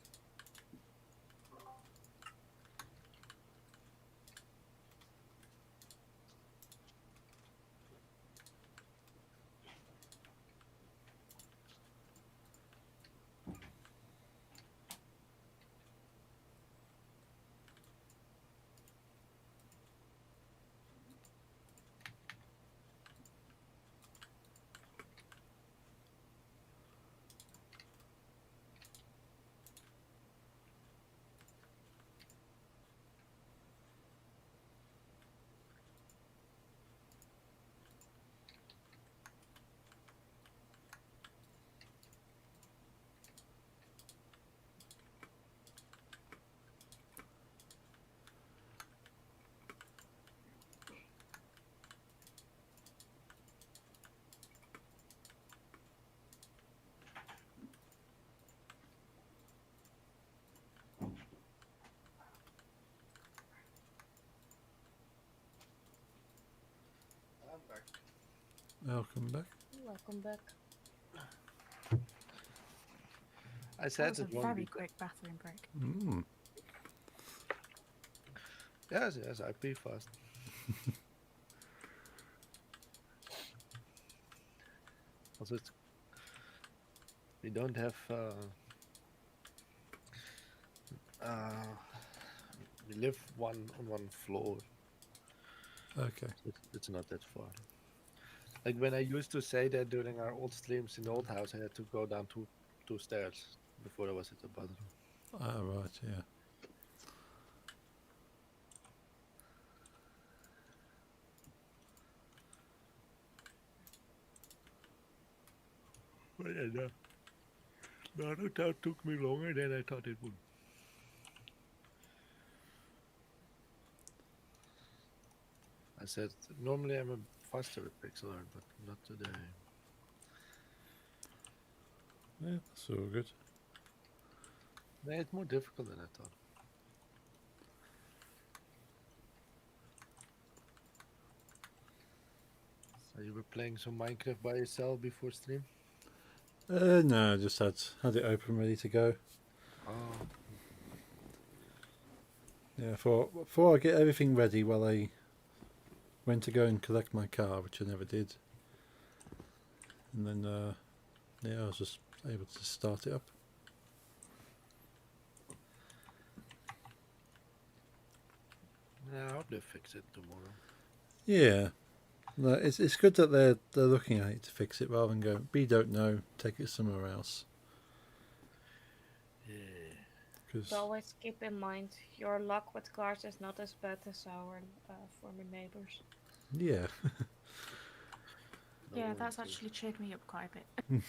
I'm back. Welcome back. Welcome back. I That said was a it won't very be. quick bathroom break. Yes, I pee fast. Also, we don't have. We live on one floor. Okay. It's not that far. Like when I used to say that during our old streams in the old house, I had to go down two stairs before I was at the bathroom. Ah, right. Yeah. But yeah, the other time took me longer than I thought it would. I said normally I'm a faster at pixel art, but not today. Yeah, that's all good. Yeah, it's more difficult than I thought. So you were playing some Minecraft by yourself before stream? No, I just had it open, ready to go. Oh, Yeah, before I get everything ready, while I went to go and collect my car, which I never did. And then, yeah, I was just able to start it up. Yeah, I hope they fix it tomorrow. Yeah, no, it's good that they're looking at it to fix it rather than go, we don't know, take it somewhere else. Yeah. Cause, But always keep in mind your luck with cars is not as bad as our former neighbors. yeah, No Yeah, one that's to- actually cheered me up quite a bit.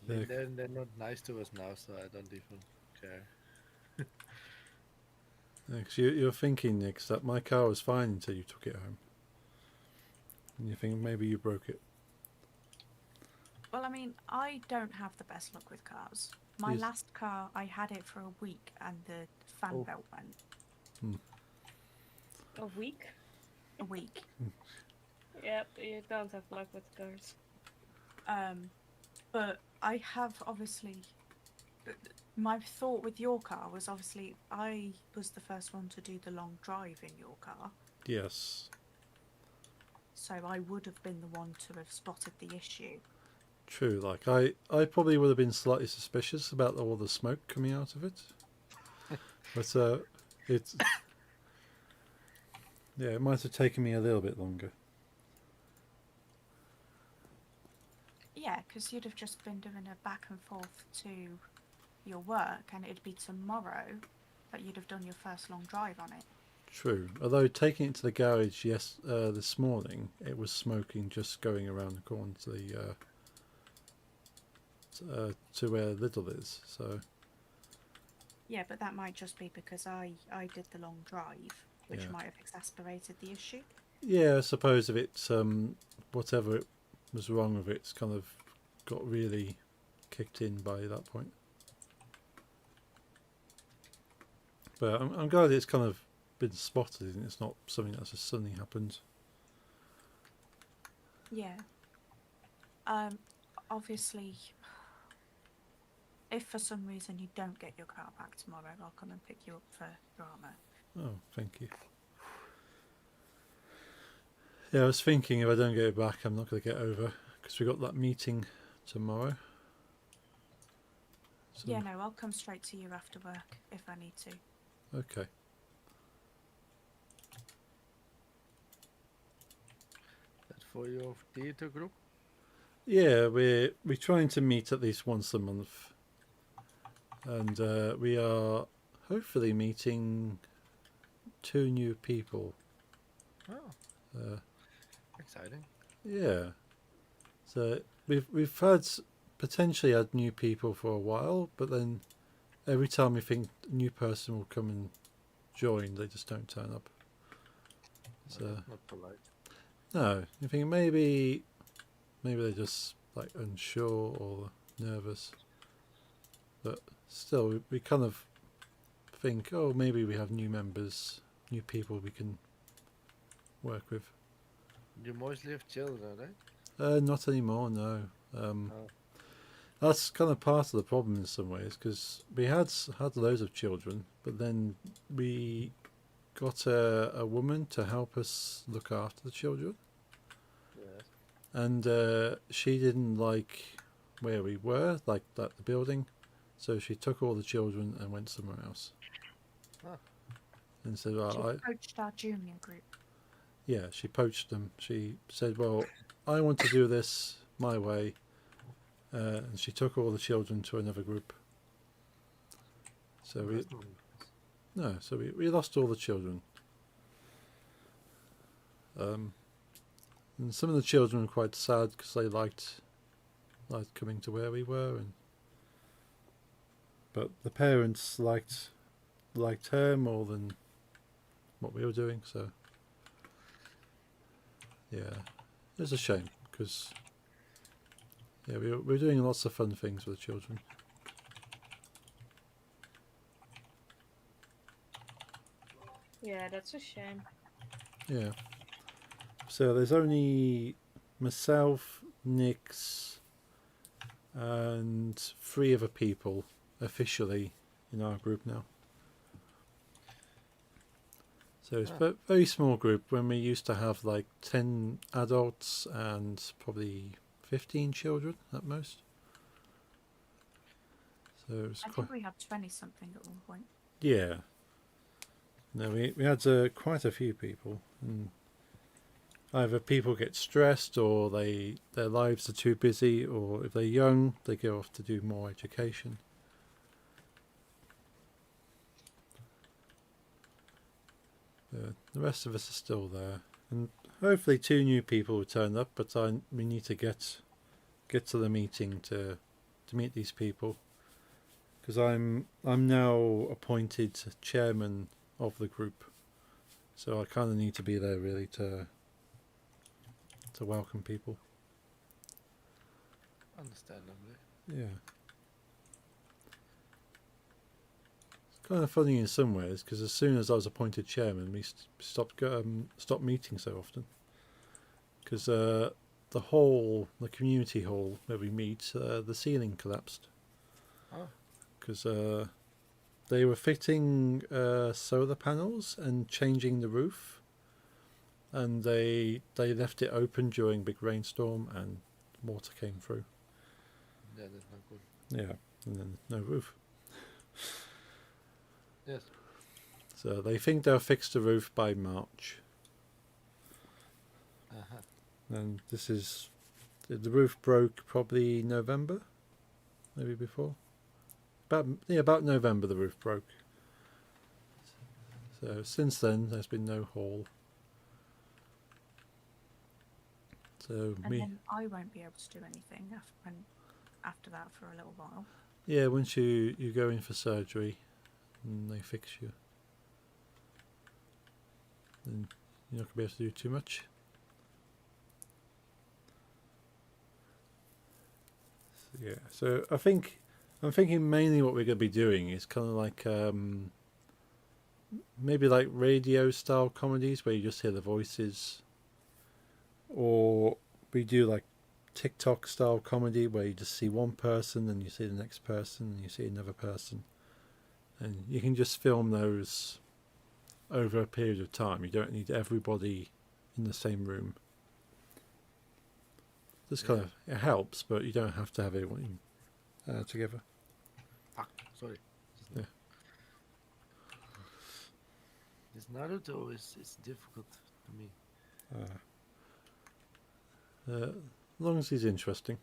Yeah. They're not nice to us now, so I don't even care. because you're thinking, Nick, that my car was fine until you took it home. And you think maybe you broke it. Well, I mean, I don't have the best luck with cars. My Yes. last car, I had it for a week and the fan Oh. belt went. A week? A week. Yep, you don't have luck with cars. But I have obviously. My thought with your car was obviously I was the first one to do the long drive in your car, Yes, so I would have been the one to have spotted the issue. true. Like I probably would have been slightly suspicious about all the smoke coming out of it, but it's yeah, it might have taken me a little bit longer. Yeah, because you'd have just been doing a back and forth to your work, and it'd be tomorrow that you'd have done your first long drive on it. True. Although taking it to the garage this morning, it was smoking just going around the corner to the to where Little is. So Yeah, but that might just be because I did the long drive, which Yeah. might have exacerbated the issue. yeah, I suppose if it's whatever it was wrong with it's kind of got really kicked in by that point. But I'm glad it's kind of been spotted and it's not something that's just suddenly happened. Yeah. Obviously, if for some reason you don't get your car back tomorrow, I'll come and pick you up for drama. Oh, thank you. Yeah, I was thinking if I don't get it back, I'm not going to get over because we got that meeting tomorrow. So, Yeah, no, I'll come straight to you after work if I need to. okay. That's for your theater group. Yeah, we're trying to meet at least once a month, and we are hopefully meeting 2 new people. Oh, Uh, exciting. yeah, so we've potentially had new people for a while, but then every time we think a new person will come and join, they just don't turn up. So Not polite. no, you think maybe they're just like unsure or nervous, but still we kind of think, oh, maybe we have new members, new people we can work with. You mostly have children, right? Not anymore, no. Oh. That's kind of part of the problem in some ways, because we had loads of children, but then we got a woman to help us look after the children, Yes. and she didn't like where we were, like the building, so she took all the children and went somewhere else. Ah. And said, She well, approached our junior group. yeah, she poached them. She said, well, I want to do this my way. And she took all the children to another group. So That's not- we lost all the children. And some of the children were quite sad because they liked coming to where we were, but the parents liked her more than what we were doing. So yeah, it was a shame because yeah, we were doing lots of fun things with the children. Yeah, that's a shame. Yeah. So there's only myself, Nix, and 3 other people officially in our group now. So it's Ah. a very small group when we used to have like 10 adults and probably 15 children at most. So it was I quite, think we had 20 something at one point. yeah. No, we had quite a few people, and either people get stressed or their lives are too busy, or if they're young, they go off to do more education. The rest of us are still there, and hopefully 2 new people will turn up. But we need to get to the meeting to meet these people, because I'm now appointed chairman of the group, so I kind of need to be there really to welcome people. Understandably. Yeah. It's kind of funny in some ways, because as soon as I was appointed chairman, we stopped meeting so often. Because the community hall where we meet, the ceiling collapsed. Oh. Because they were fitting solar panels and changing the roof, and they left it open during a big rainstorm, and water came through. Yeah, that's not good. Yeah, and then no roof. Yes. So they think they'll fix the roof by March. Uh-huh. And the roof broke probably November, maybe before. About November the roof broke. So since then there's been no hall. So And then I won't be able to do anything after that for a little while. yeah, once you go in for surgery and they fix you, then you're not gonna be able to do too much. Yeah, so I'm thinking mainly what we're going to be doing is kind of like maybe like radio style comedies where you just hear the voices, or we do like TikTok style comedy where you just see one person and you see the next person and you see another person, and you can just film those over a period of time. You don't need everybody in the same room. This kind of it helps, but you don't have to have everyone together. Fuck, sorry. Yeah. This Naruto is difficult to me. As long as he's interesting.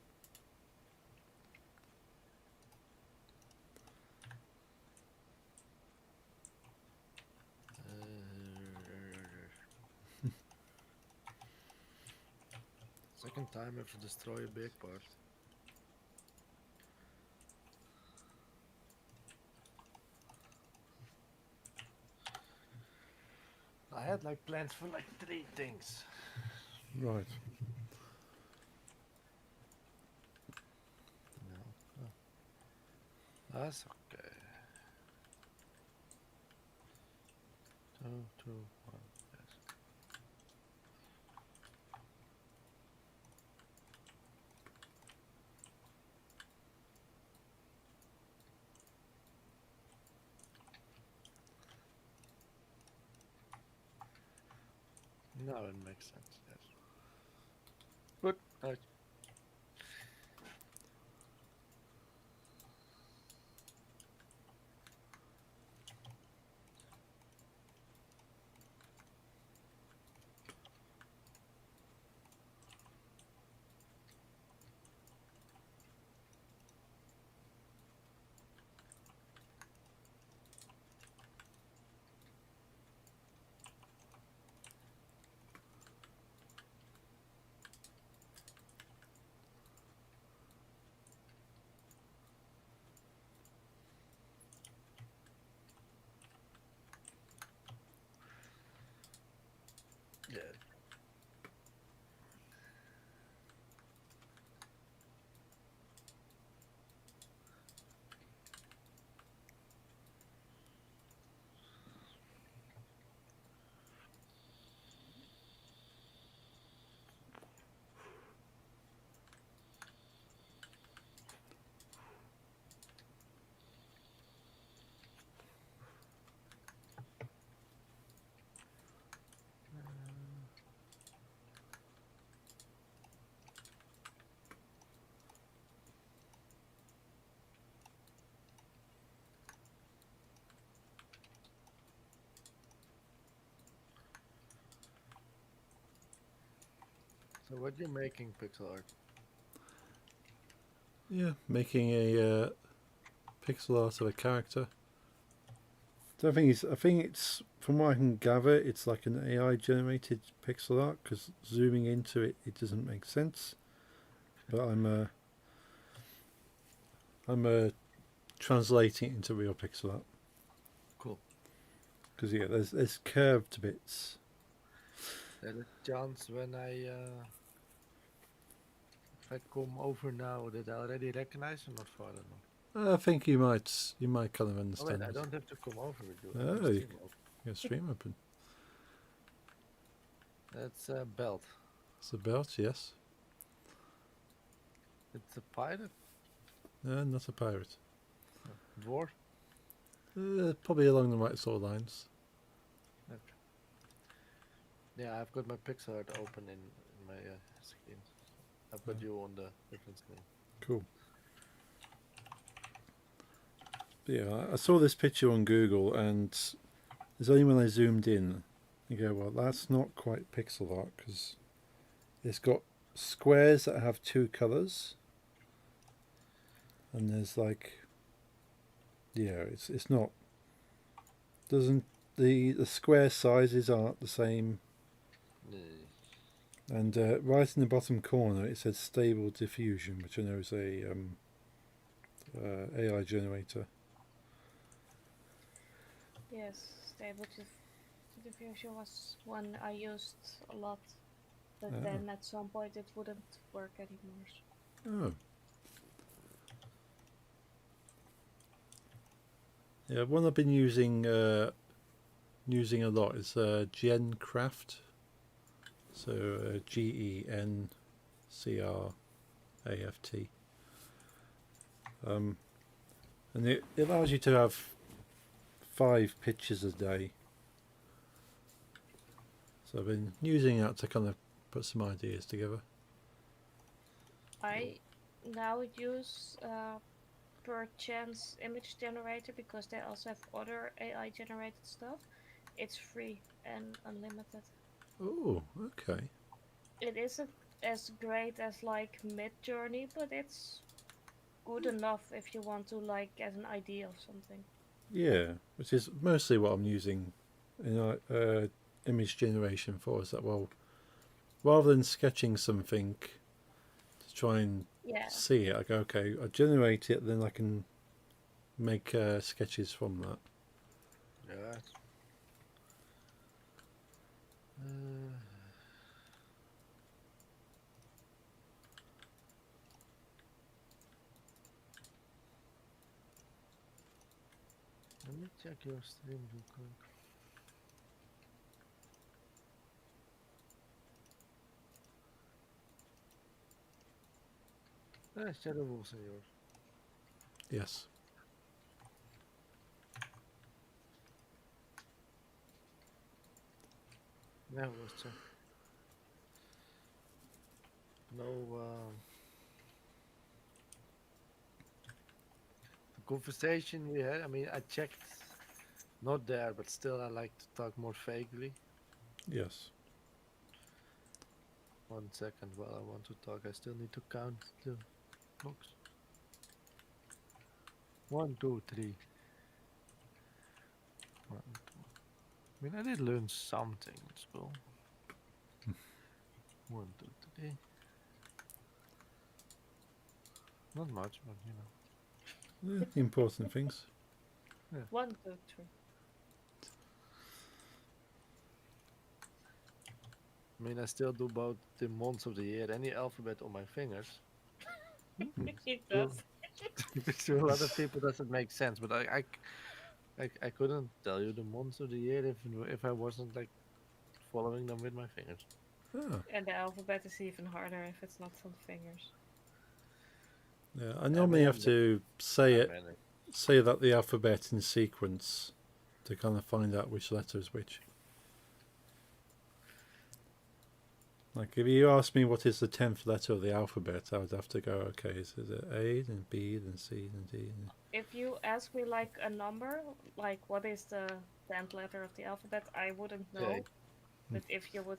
Second time I have to destroy a big part. I had like plans for like 3 things. Right. No. Oh. That's okay. 2, 2, 1. Yes. Now it makes sense. Yes. Good. Nice. Yeah. So what you making pixel art? Yeah, making a pixel art of a character. I think it's from what I can gather, it's like an AI generated pixel art because zooming into it, it doesn't make sense. But I'm translating it into real pixel art Cool. because yeah, there's curved bits. There's a chance when if I come over now that I already recognize or not far enough. I think you might kind of Oh understand. wait, I it. don't have to come over with you. Oh, I can you stream over. Your stream open. That's a belt. It's a belt, yes. It's a pirate. Not a pirate. Dwarf. Probably along the right sort of lines. Okay. Yeah, I've got my pixel art open in my screen. I've got you on the different screen. Cool. But yeah, I saw this picture on Google, and it's only when I zoomed in, you go, well, that's not quite pixel art because it's got squares that have two colors, and there's like, yeah, it's not. Doesn't the square sizes aren't the same, and right in the bottom corner it says stable diffusion, which I know is a AI generator. Yes, stable diffusion was one I used a lot, but Ah. then at some point it wouldn't work anymore. Oh. Yeah, one I've been using a lot is GenCraft. So GenCraft. And it allows you to have 5 pictures a day. So I've been using that to kind of put some ideas together. I now use Perchance image generator because they also have other AI generated stuff. It's free and unlimited. Oh, okay. It isn't as great as like Midjourney, but it's good enough if you want to like get an idea of something. Yeah, which is mostly what I'm using in image generation for. Is that, well, rather than sketching something to try and Yeah. see it, I go, okay, I generate it, then I can make sketches from that. Yeah. Let me check your stream real quick. Shadow Wolves are yours. Yes. Yeah, let's check. No, the conversation we had, I mean, I checked, not there, but still I like to talk more vaguely. Yes. 1 second while I want to talk, I still need to count the blocks. 1, 2, 3. 1, 2. I mean, I did learn something in school. 1, 2, 3. Not much, but you know. The important things. 1, 2, 3. I mean, I still do about the months of the year, any alphabet on my fingers. It does. To a lot of people doesn't make sense, but I couldn't tell you the months of the year if I wasn't like following them with my fingers. Ah, And the alphabet is even harder if it's not on fingers. yeah. I normally have to say Not many. say that the alphabet in sequence to kind of find out which letter is which. Like if you ask me what is the 10th letter of the alphabet, I would have to go, okay, is it A, then B, then C, then D? Then... If you ask me like a number, like what is the 10th letter of the alphabet, I wouldn't know. Okay. But if you would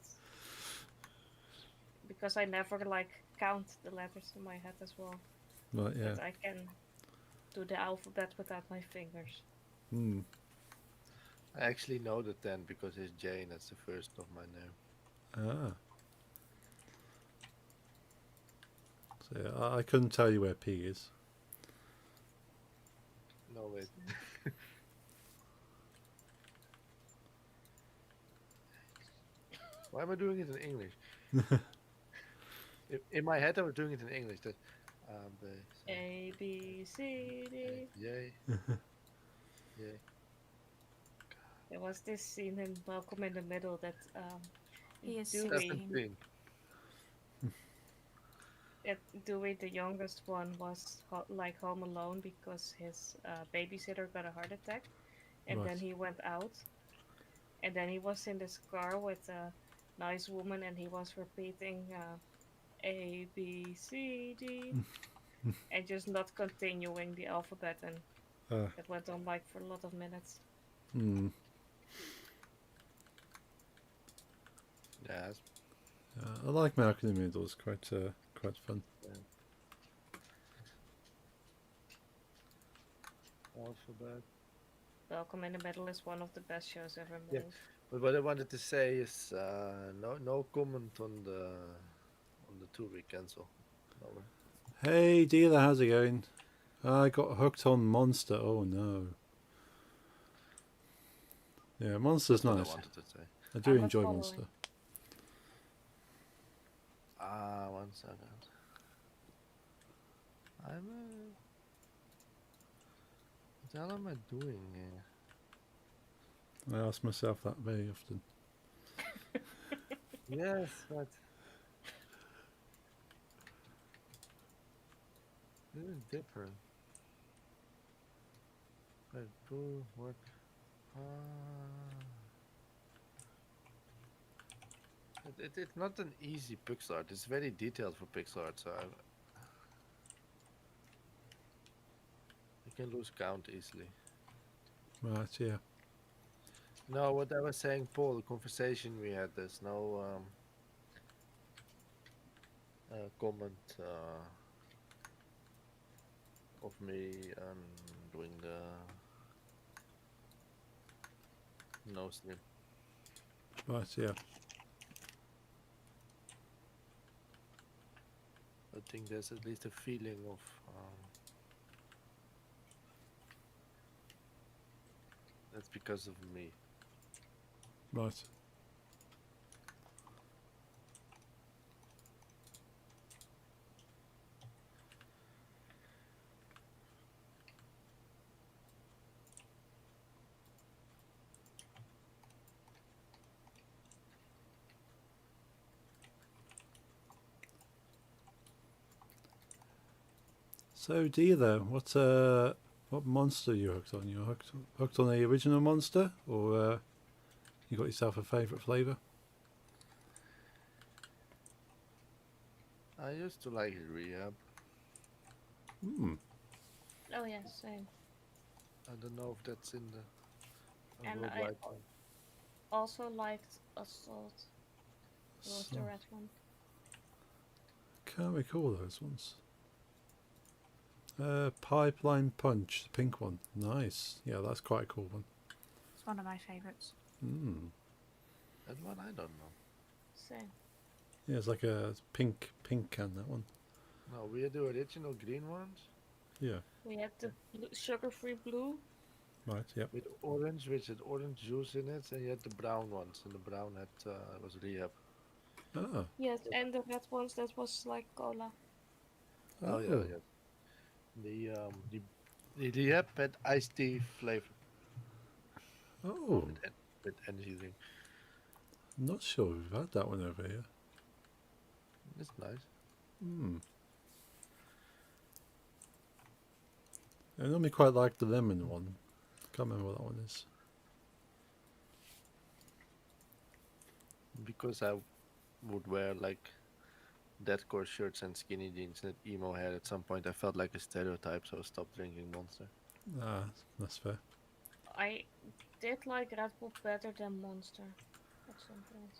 because I never like count the letters in my head as well. Right, yeah. But I can do the alphabet without my fingers. Hmm. I actually know the 10 because it's Jane. That's the first of my name. Ah. So yeah, I couldn't tell you where P is. No, wait. Why am I doing it in English? In my head, I was doing it in English. That B, C, A, B, C, D. J, J. There was this scene in Malcolm in the Middle that He is Dewey, 17. Dewey, the youngest one, was like home alone because his babysitter got a heart attack, and then Right. he went out, and then he was in this car with a nice woman, and he was repeating A, B, C, D, and just not continuing the alphabet, and Ah. it went on like for a lot of minutes. Hmm. Yes. I like Malcolm in the Middle. It's quite fun. Alphabet. Malcolm in the Middle is one of the best shows ever Yeah. made. But what I wanted to say is no comment on the tour we cancel. No. Hey dealer, how's it going? I got hooked on Monster. Oh no. Yeah, Monster's That's what nice. I wanted to say. I do I'm not enjoy following. Monster. 1 second. What the hell am I doing here? I ask myself that very often. Yes, but this is different. Wait, do work. It's not an easy pixel art. It's very detailed for pixel art, so you can lose count easily. Right, yeah. No, what I was saying, Paul, the conversation we had, there's no comment of me doing the no snip. Right, yeah. I think there's at least a feeling of that's because of me. Right. So dealer, what monster you hooked on? You hooked on the original monster, or you got yourself a favourite flavour? I used to like Rehab. Hmm. Oh yeah, same. I don't know if that's in the And worldwide I one. also liked Assault. It was the So- red one. Can't recall those ones. Pipeline Punch, the pink one. Nice. Yeah, that's quite a cool one. It's one of my favourites. Hmm. That one I don't know. Same. Yeah, it's like a pink can, that one. No, we had the original green ones Yeah. We had the sugar-free blue. Right, yep. with orange, which had orange juice in it, and you had the brown ones, and the brown had was Rehab. Ah. Yes, and the red ones that was like cola. Oh yeah, yeah. The Rehab had iced tea flavor Oh, with energy drink. I'm not sure we've had that one over here. It's nice. Hmm. I normally quite like the lemon one. Can't remember what that one is. Because I would wear like deathcore shirts and skinny jeans and emo hair at some point, I felt like a stereotype, so I stopped drinking Monster. Ah, that's fair. I did like Red Bull better than Monster at some point.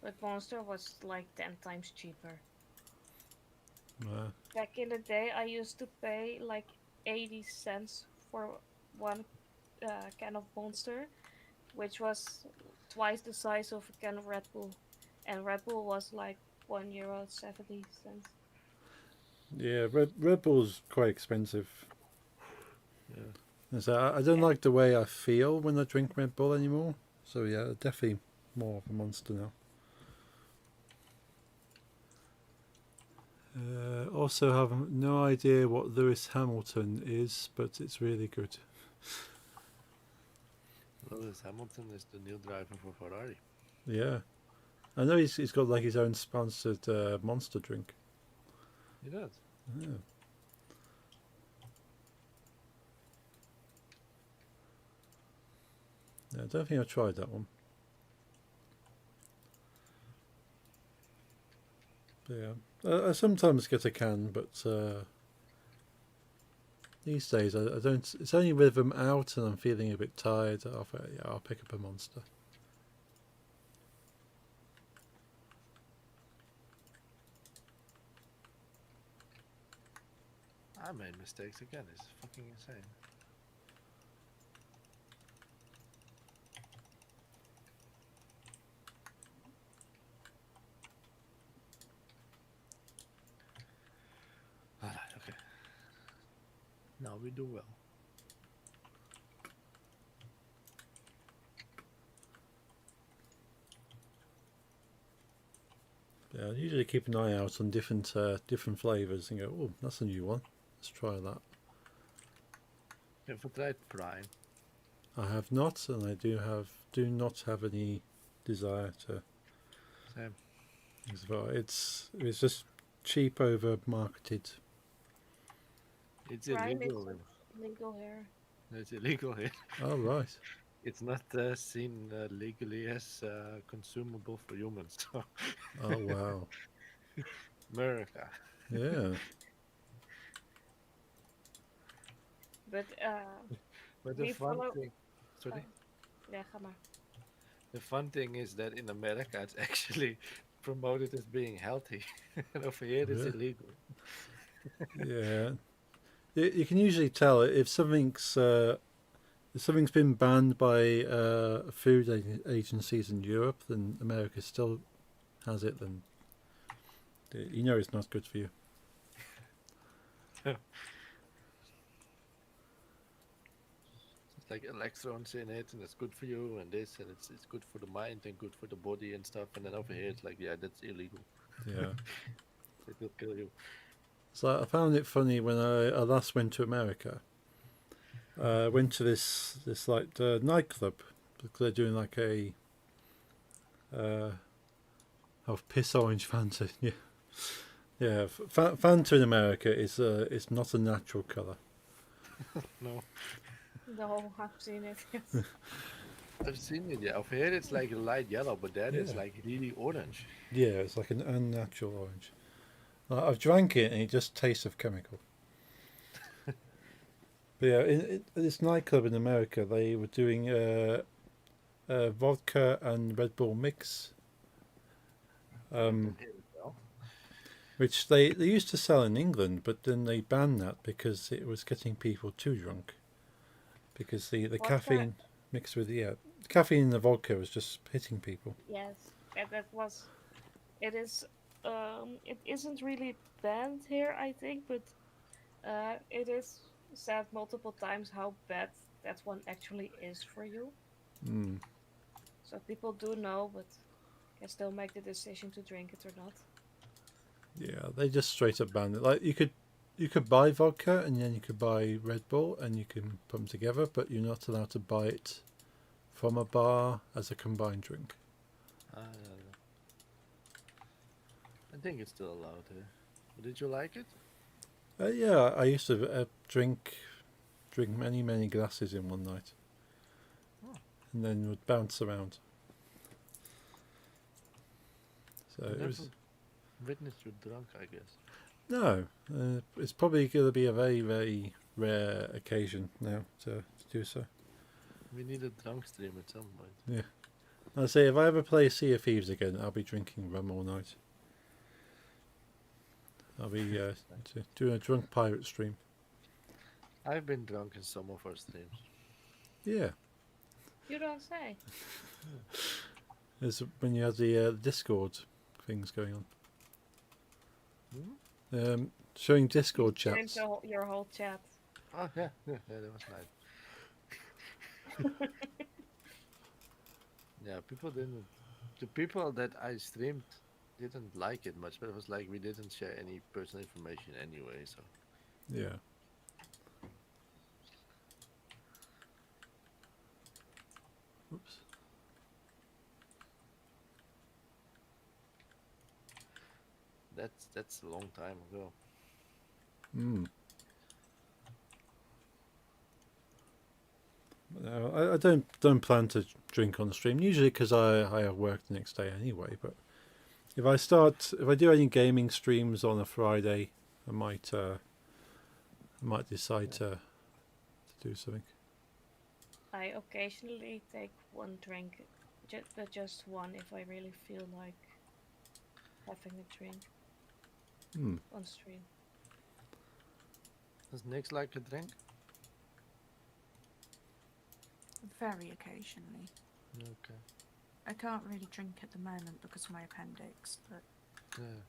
but Monster was like 10 times cheaper. Uh, Back in the day, I used to pay like 80 cents for one can of Monster, which was twice the size of a can of Red Bull. And Red Bull was like €1.70. yeah, Red Bull's quite expensive. Yeah. And so I don't Yeah. like the way I feel when I drink Red Bull anymore. So yeah, definitely more of a Monster now. Also have no idea what Lewis Hamilton is, but it's really good. Lewis Hamilton is the new driver for Ferrari. Yeah, I know he's got like his own sponsored Monster drink. He does. Yeah. Yeah, I don't think I tried that one. But yeah, I sometimes get a can, but these days I don't. It's only with them out and I'm feeling a bit tired. I'll pick up a Monster. I made mistakes again. It's fucking insane. Alright, okay. Now we do well. Yeah, I usually keep an eye out on different flavors and go, oh, that's a new one. Let's try that. You ever tried Prime? I have not, and I do not have any desire to. Same. It's just cheap over marketed. It's Prime is illegal. legal here. It's illegal here. Oh right. It's not seen legally as consumable for humans. So Oh wow. America. Yeah. But But the we fun follow. thing, sorry, Yeah, ga maar. the fun thing is that in America it's actually promoted as being healthy, and over here it's Really? illegal. Yeah. You can usually tell if something's been banned by food agencies in Europe, then America still has it. Then you know it's not good for you. It's like electrons in it, and it's good for you, and this, and it's good for the mind and good for the body and stuff. And then over here it's like, yeah, that's illegal. Yeah. It will kill you. So I found it funny when I last went to America. I went to this like nightclub because they're doing like a piss orange Fanta. Yeah, yeah. Fanta in America is not a natural color. No, No, I've seen it. Yes. I've seen it. Yeah, over here it's like light yellow, but that is Yeah. like really orange. Yeah, it's like an unnatural orange. I've drank it and it just tastes of chemical. But yeah, in this nightclub in America, they were doing vodka and Red Bull mix, Here as well. which they used to sell in England, but then they banned that because it was getting people too drunk. Because the Vodka- caffeine mixed with the caffeine in the vodka was just hitting people. Yes, that was. It is. It isn't really banned here, I think, but it is said multiple times how bad that one actually is for you. Mm. So people do know, but can still make the decision to drink it or not. Yeah, they just straight up banned it. Like you could buy vodka and then you could buy Red Bull and you can put them together, but you're not allowed to buy it from a bar as a combined drink. I think it's still allowed here. Did you like it? Yeah, I used to drink many glasses in one night, Oh. and then would bounce around. So it was Witnessed you drunk, I guess. no. It's probably going to be a very rare occasion now to do so. We need a drunk stream at some point. I say if I ever play Sea of Thieves again, I'll be drinking rum all night. I'll be doing a drunk pirate stream. I've been drunk in some of our streams. Yeah, You don't say. it's when you have the Discord things going on. Showing Discord Streamed chats. your whole chat. Oh yeah, that was nice. Yeah, people didn't. The people that I streamed didn't like it much, but it was like we didn't share any personal information anyway. So Yeah. Oops. that's a long time ago. Mm. No, I don't plan to drink on the stream usually because I have work the next day anyway. But if I do any gaming streams on a Friday, I might decide to do something. I occasionally take one drink, just one if I really feel like having a drink Hmm. on stream. Does Nick like a drink? Very occasionally. Okay. I can't really drink at the moment because of my appendix, but Yeah.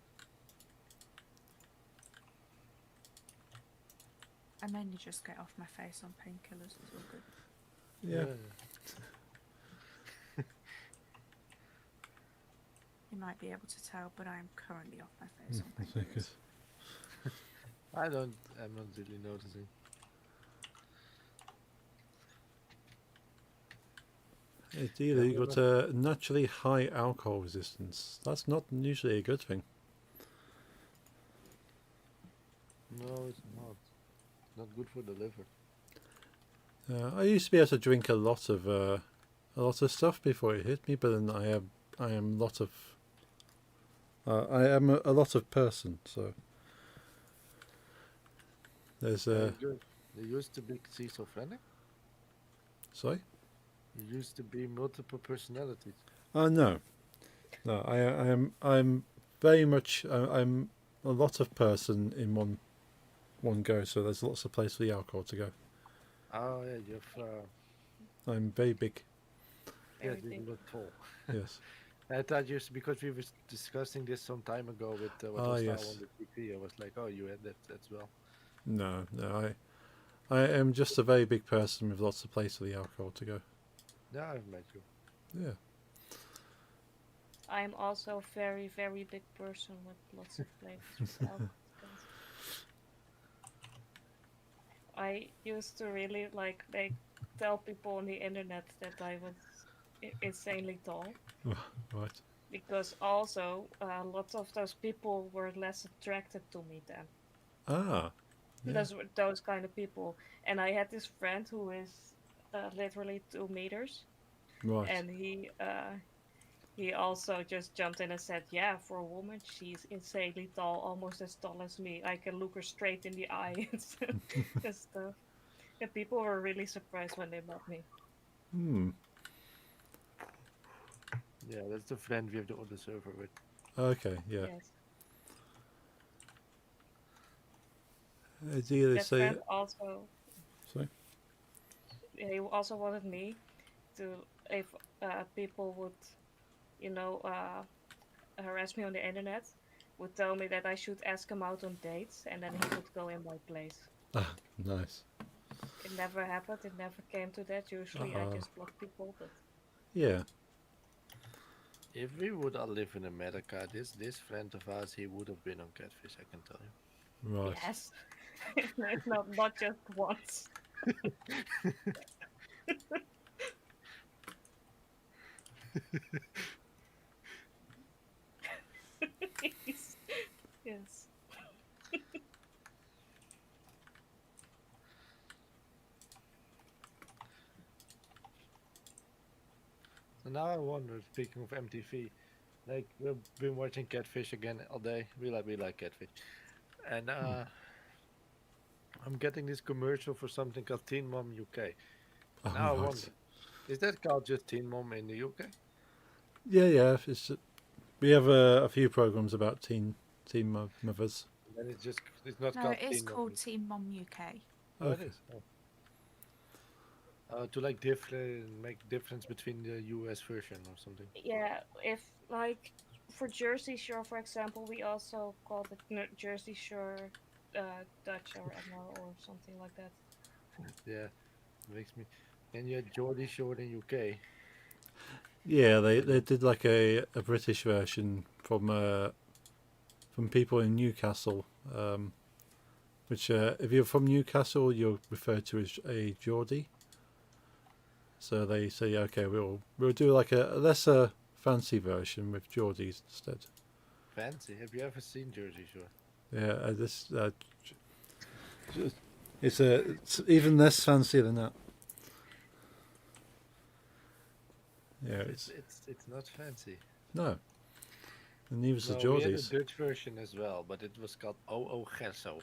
I mainly just get off my face on painkillers. It's all good. Yeah. You might be able to tell, but I am currently off my face on That's okay, painkillers. 'cause I'm not really noticing. it's either you got a naturally high alcohol resistance. That's not usually a good thing. No, it's not. Not good for the liver. I used to be able to drink a lot of stuff before it hit me, but then I am a lot of person. So there's Good. You used to be schizophrenic. sorry. You used to be multiple personalities. Oh no, no. I'm very much I'm a lot of person in one go. So there's lots of place for the alcohol to go. Oh yeah, you've I'm very big. yeah, Very you big. look tall. Yes. I thought just because we were discussing this some time ago with what Ah, was now yes. on the TV, I was like, oh, you had that as well. No, no. I am just a very big person with lots of place for the alcohol to go. Yeah, I've met you. Yeah. I'm also a very, very big person with lots of flavors. of alcohol. I used to really tell people on the internet that I was insanely tall, Right. because also lots of those people were less attracted to me then. Ah. Yeah. Those were those kind of people, and I had this friend who is literally 2 meters, Right. and he also just jumped in and said, "Yeah, for a woman, she's insanely tall, almost as tall as me. I can look her straight in the eye and stuff." And people were really surprised when they met me. Hmm. Yeah, that's the friend we have on the server with. Okay. Yeah. Yes. It's either That say. friend also, Sorry. he also wanted me to, if people would, harass me on the internet, would tell me that I should ask him out on dates, and then he would go in my place. Ah, nice. It never happened. It never came to that. Usually, I just block people. But Yeah. If we would all live in America, this friend of ours, he would have been on Catfish, I can tell you. Right. yes, not just once. yes. So now I wonder, speaking of MTV, like we've been watching Catfish again all day. We like Catfish, and I'm getting this commercial for something called Teen Mom UK. Oh, Now I right. wonder, is that called just Teen Mom in the UK? Yeah. We have a few programs about mothers. Then it's not No, called it is Teen Mom called UK. Team Mom UK. Oh, it Okay. is. To like make difference between the US version or something. Yeah, if like for Jersey Shore, for example, we also called it Jersey Shore Dutch or ML or something like that. Yeah, makes me. And you had Geordie Shore in UK. Yeah, they did like a British version from people in Newcastle, which if you're from Newcastle, you're referred to as a Geordie. So they say, okay, we'll do like a lesser fancy version with Geordies instead. Fancy. Have you ever seen Jersey Shore? Yeah, it's even less fancy than that. Yeah, It's not fancy. no, and neither's the No, we had a Geordies. Dutch version as well, but it was called OO Gerso.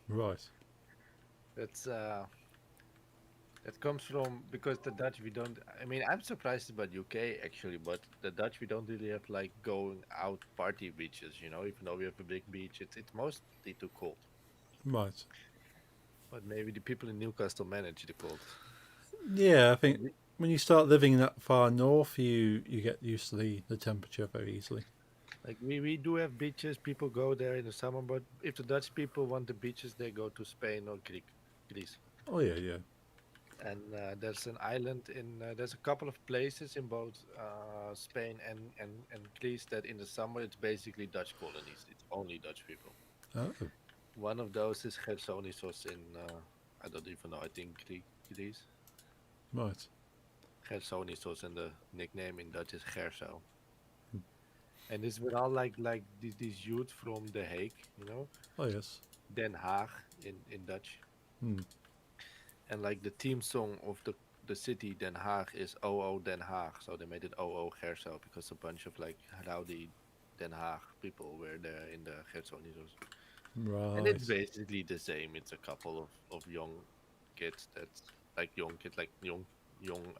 Right. That's that comes from because the Dutch we don't. I mean, I'm surprised about UK actually, but the Dutch we don't really have like going out party beaches. You know, even though we have a big beach, it's mostly too cold. Right. But maybe the people in Newcastle manage the cold. Yeah, I think We- when you start living that far north, you get used to the temperature very easily. Like we do have beaches. People go there in the summer, but if the Dutch people want the beaches, they go to Spain or Greece. Oh yeah. And there's an island in. There's a couple of places in both Spain and Greece that in the summer it's basically Dutch colonies. It's only Dutch people. Oh, One of those is Chersonissos in. I don't even know. I think Greece. right. Chersonissos and the nickname in Dutch is Gerso. And it's with all like these youth from The Hague, you know, Oh yes. Den Haag in Dutch. Hmm. And like the theme song of the city Den Haag is OO Den Haag, so they made it OO Gerso because a bunch of like rowdy Den Haag people were there in the Gersonisos. Right. And it's basically the same. It's a couple of young kids that's like young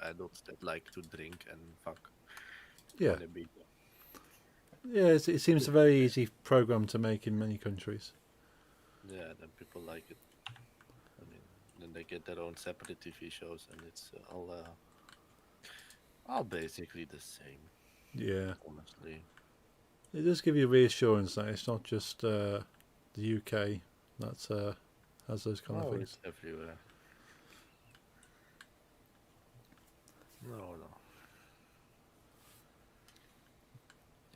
adults that like to drink and fuck Yeah. on a beach. Yeah. It seems a very easy program to make in many countries. Yeah, then people like it. I mean, then they get their own separate TV shows, and it's all basically the same, Yeah. honestly. It does give you reassurance that it's not just the UK that has those kind of Oh, things. it's everywhere. No.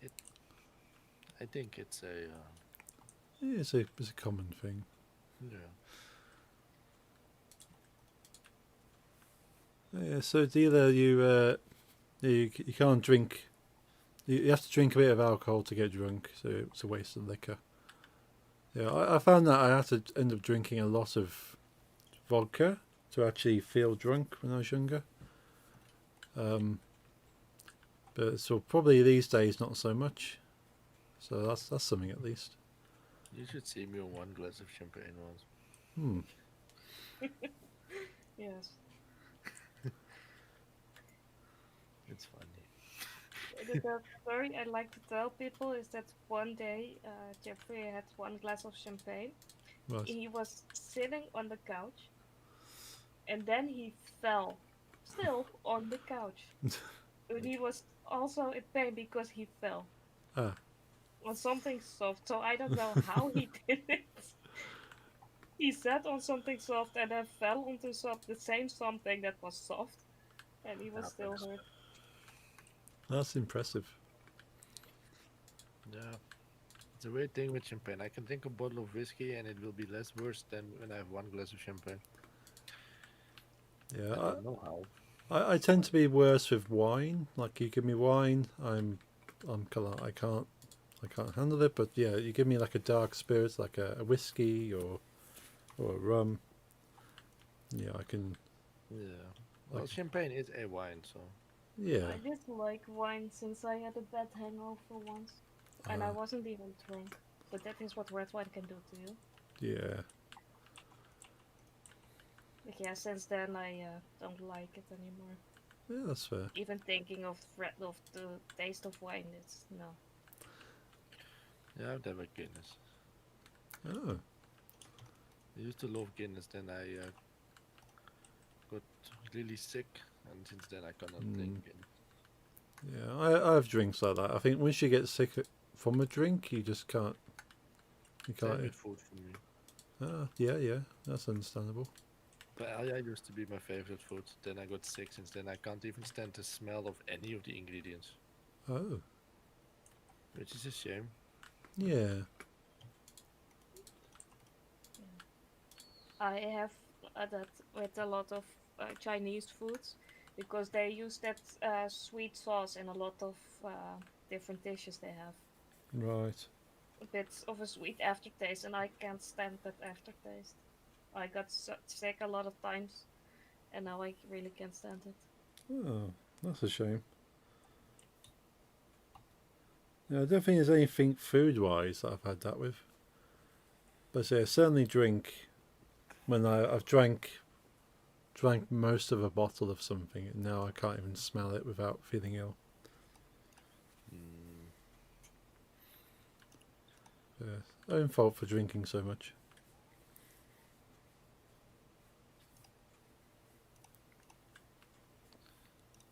It. I think it's a. Yeah, it's a common thing. Yeah. Yeah. So dealer, you can't drink. You have to drink a bit of alcohol to get drunk, so it's a waste of liquor. Yeah, I found that I had to end up drinking a lot of vodka to actually feel drunk when I was younger. But so probably these days not so much. So that's something at least. You should see me on one glass of champagne once. Hmm. Yes. It's funny. The story I like to tell people is that one day Jeffrey had one glass of champagne. Right. He was sitting on the couch, and then he fell, still on the couch. And he was also in pain because he fell Ah. on something soft. So I don't know how he did it. He sat on something soft and then fell onto the same something that was soft, and he was still Happens. hurt. That's impressive. Yeah. It's a weird thing with champagne. I can drink a bottle of whiskey and it will be less worse than when I have one glass of champagne. I Yeah, don't know how. I tend to be worse with wine. Like you give me wine, I'm kind of I can't handle it. But yeah, you give me like a dark spirit, like a whiskey or a rum. Yeah, I can. Yeah. Well, Like- champagne is a wine, so. Yeah, I did like wine since I had a bad hangover once, and I Ah. wasn't even drunk. But that is what red wine can do to you. yeah. But yeah, since then I don't like it anymore. Yeah, that's fair. Even thinking of the taste of wine, it's no. Yeah, there were Guinness. Oh, I used to love Guinness, then I got really sick, and since then I cannot drink Guinness. yeah. I have drinks like that. I think once you get sick from a drink, you just can't. You Same can't. with food for me. Yeah. That's understandable. Paella used to be my favorite food. Then I got sick. Since then I can't even stand the smell of any of the ingredients, Oh, which is a shame. yeah. I have that with a lot of Chinese foods because they use that sweet sauce in a lot of different dishes they have. Right. A bit of a sweet aftertaste, and I can't stand that aftertaste. I got sick a lot of times, and now I really can't stand it. Oh, that's a shame. Yeah, I don't think there's anything food-wise that I've had that with. But yeah, certainly drink. When I've drank most of a bottle of something, and now I can't even smell it without feeling ill. Mm, Yeah, own fault for drinking so much.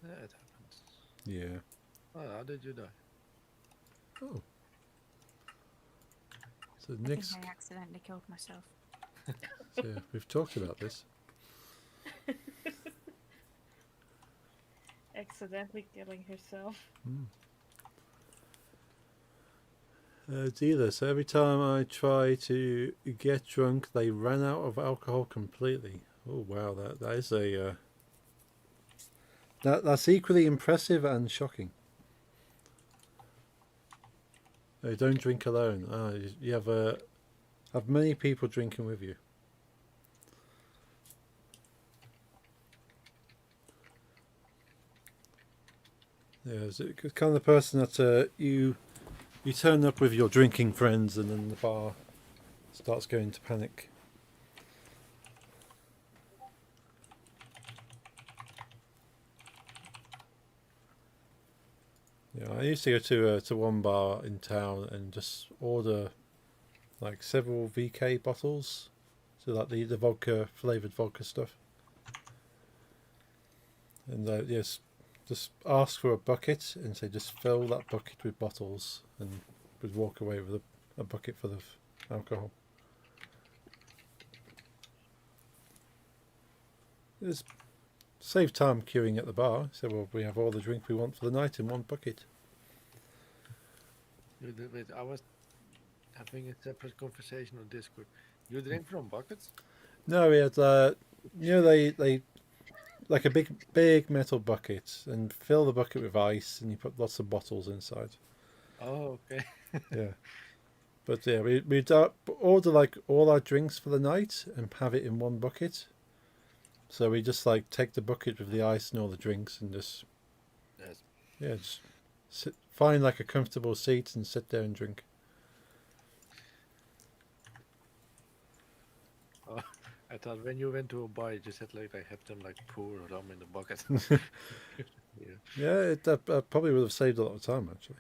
yeah, it happens. Yeah. Oh, how did you die? Oh. So I next, think I accidentally killed myself. so we've talked about this. Accidentally killing herself. Dealer. So every time I try to get drunk, they run out of alcohol completely. Oh wow, that is a that's equally impressive and shocking. Don't drink alone. You have many people drinking with you. Yeah, it's kind of the person that you turn up with your drinking friends, and then the bar starts going to panic. Yeah, I used to go to one bar in town and just order like several VK bottles, so like the vodka flavored vodka stuff, and yes, just ask for a bucket and say just fill that bucket with bottles, and would walk away with a bucket full of alcohol. Just save time queuing at the bar. So well, we have all the drink we want for the night in one bucket. Wait, I was having a separate conversation on Discord. You drink from buckets? No, we had they like a big metal bucket, and fill the bucket with ice, and you put lots of bottles inside. Oh, okay. Yeah, but yeah, we'd order like all our drinks for the night and have it in one bucket. So we just like take the bucket with the ice and all the drinks, and just Yes. just find like a comfortable seat and sit there and drink. Oh, I thought when you went to a bar, you just had like I have them like pour rum in the bucket. Yeah. Yeah, I probably would have saved a lot of time actually.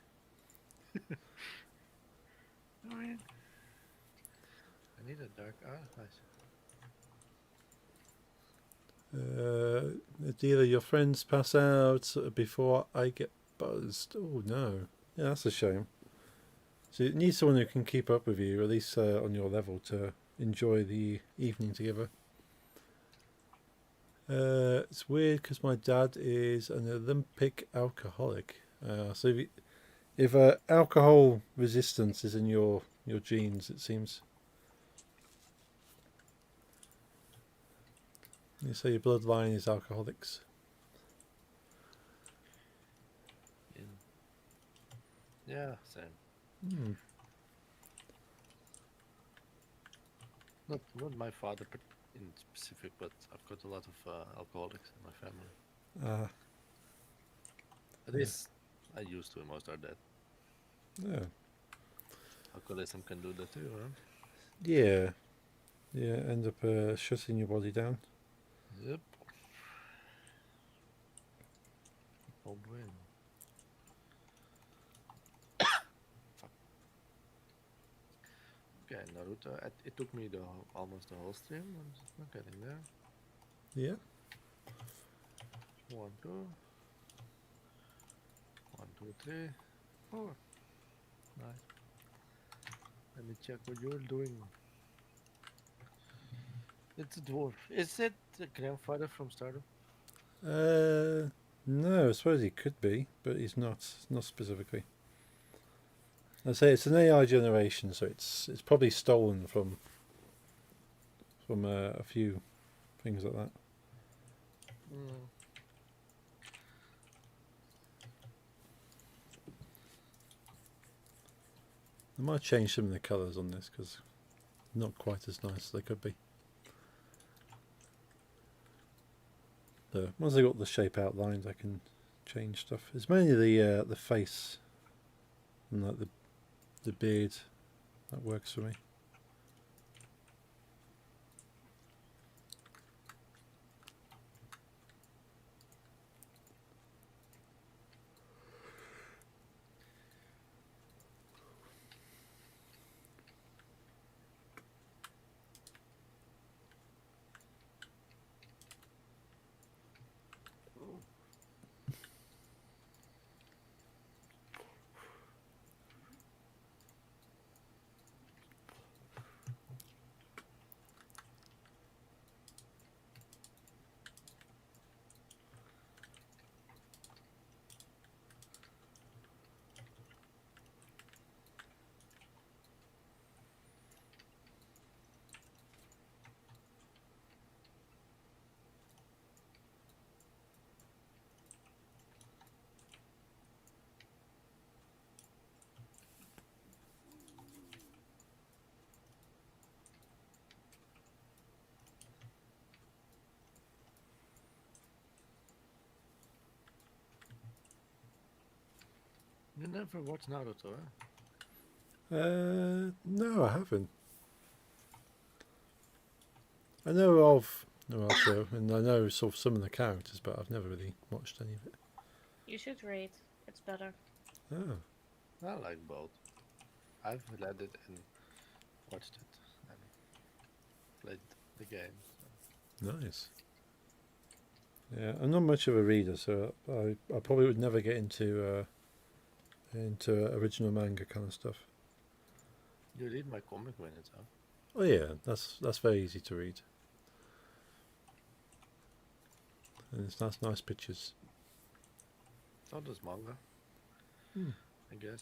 Oh yeah. I need a dark. Ah, nice. It's either your friends pass out before I get buzzed. Oh no, yeah, that's a shame. So you need someone who can keep up with you, at least on your level, to enjoy the evening together. It's weird because my dad is an Olympic alcoholic. So if alcohol resistance is in your genes, it seems. You say your bloodline is alcoholics. Yeah, same. Hmm. Not my father in specific, but I've got a lot of alcoholics in my family. At Yeah. least I used to. Most are dead. Yeah. Alcoholism can do that too, huh? Yeah. Yeah. End up shutting your body down. Yep. Home win. Fuck. Okay, Naruto. It took me almost the whole stream. I'm just not getting there. Yeah. 1, 2. 1, 2, 3, 4. Nice. Let me check what you're doing. It's a dwarf. Is it the grandfather from Stardom? No, I suppose he could be, but he's not. Not specifically. I say it's an AI generation, so it's probably stolen from a few things like that. Mm. I might change some of the colours on this because not quite as nice as they could be. So once I got the shape outlined, I can change stuff. It's mainly the face and like the beard that works for me. You never watched Naruto, eh? No, I haven't. I know of Naruto, and I know sort of some of the characters, but I've never really watched any of it. You should read. It's better. Oh, I like both. I've read it and watched it and played the game. nice. Yeah, I'm not much of a reader, so I probably would never get into original manga kind of stuff. You read my comic when it's out. Oh yeah, that's very easy to read, and it's nice pictures. Not as manga, Hmm. I guess.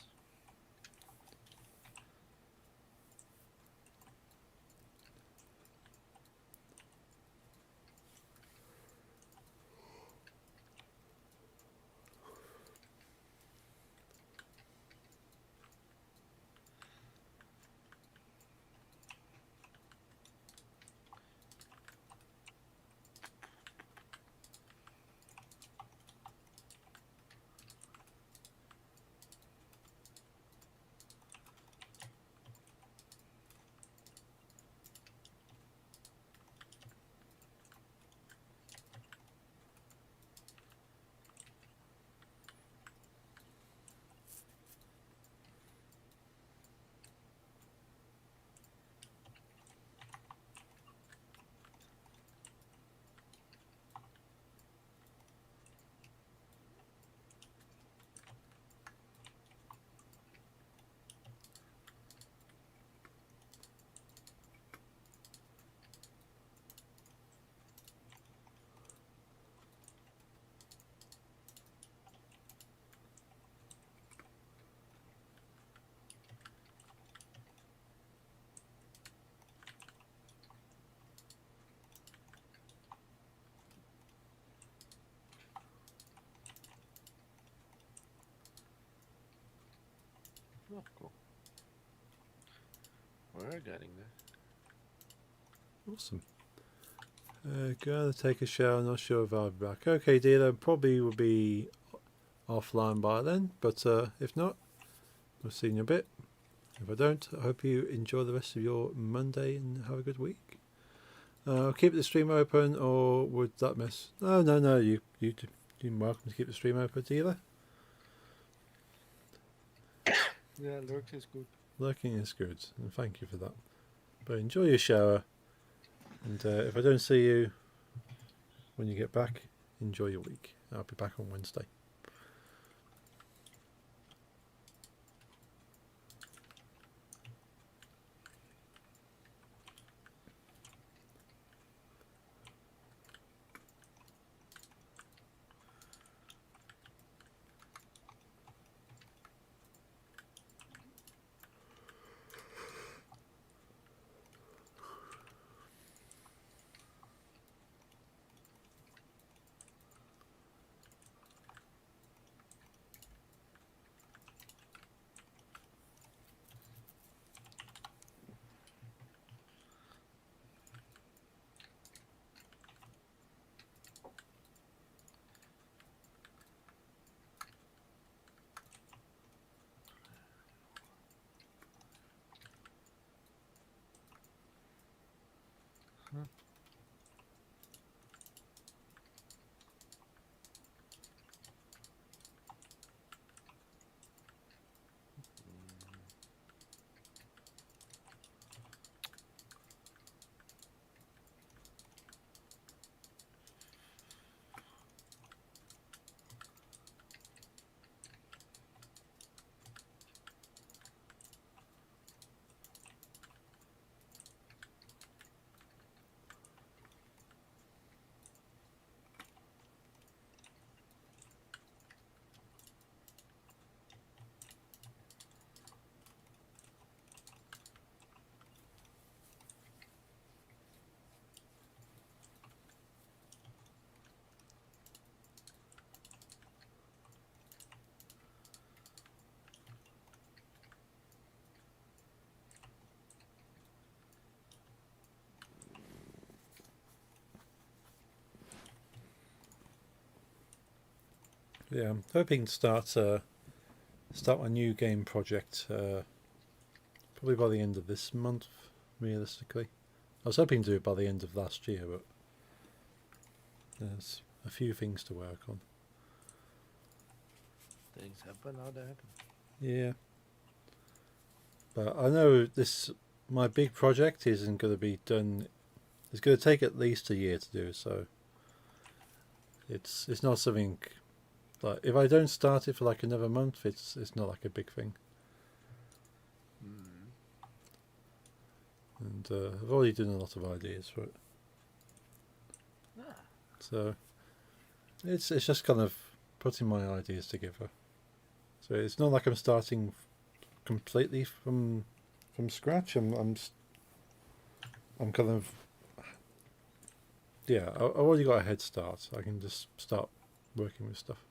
Oh, cool. We're getting there. Awesome. Gonna take a shower. Not sure if I'll be back. Okay, dealer. Probably will be offline by then, but if not, we'll see you in a bit. If I don't, I hope you enjoy the rest of your Monday and have a good week. I'll keep the stream open, or would that mess? No. You You're welcome to keep the stream open, dealer. Yeah, lurks is good. Lurking is good, and thank you for that. But enjoy your shower, and if I don't see you when you get back, enjoy your week. I'll be back on Wednesday. Yeah, I'm hoping to start my new game project probably by the end of this month, realistically. I was hoping to do it by the end of last year, but there's a few things to work on. Things happen how they happen. Yeah. But I know my big project isn't going to be done. It's going to take at least a year to do, so it's not something like, if I don't start it for like another month, it's not like a big thing. And I've already done a lot of ideas for it, so it's just kind of putting my ideas together. So it's not like I'm starting completely from scratch. I'm kind of, yeah. I've already got a head start. I can just start working with stuff.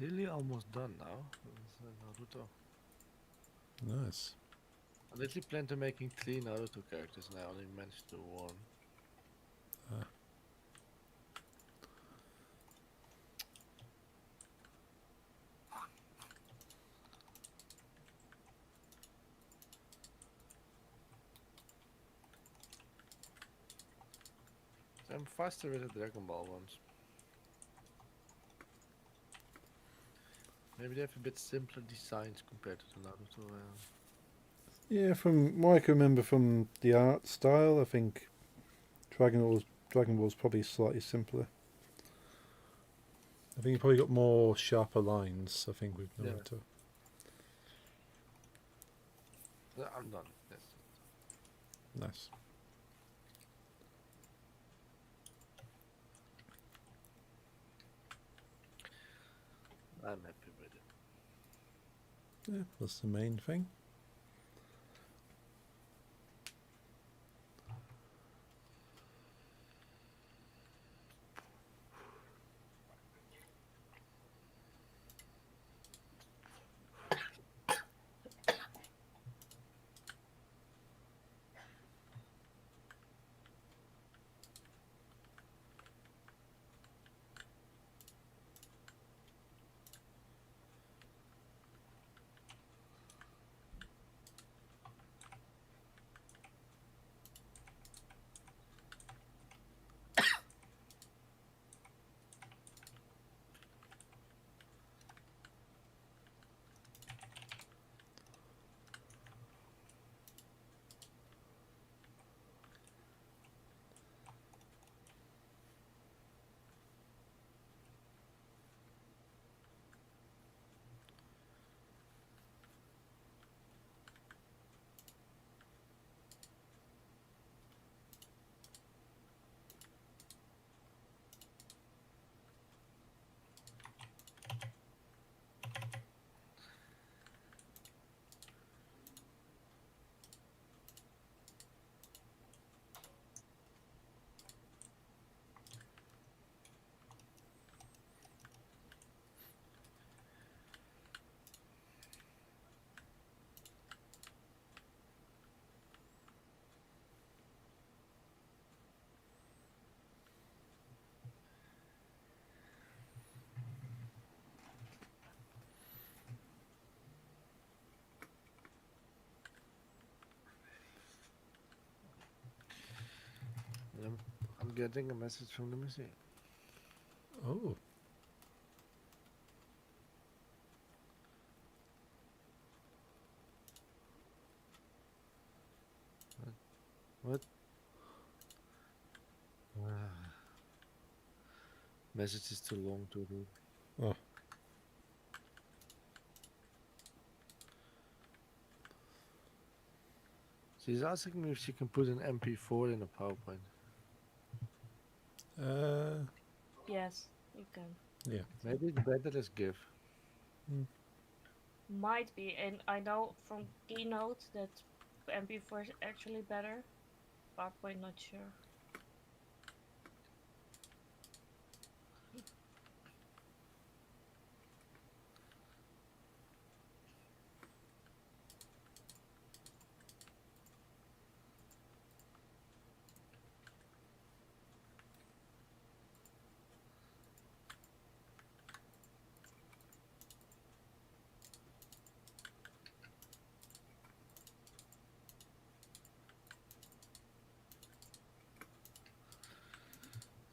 Really almost done now with Naruto. Nice. I literally plan to making 3 Naruto characters and I only managed to do 1. I'm faster with the Dragon Ball ones. Maybe they have a bit simpler designs compared to the Naruto. Yeah, from what I can remember from the art style, I think Dragon Ball's probably slightly simpler. I think you probably got more sharper lines. I think with Yeah. Naruto. I'm done. Yes. Nice. I'm happy with it. Yeah, that's the main thing. I'm getting a message from the museum. Oh, What? Message is too long to read. oh, She's asking me if she can put an MP4 in a PowerPoint. Yes, you can. yeah. Maybe it's better as GIF. Might be, and I know from Keynote that MP4 is actually better. PowerPoint, not sure.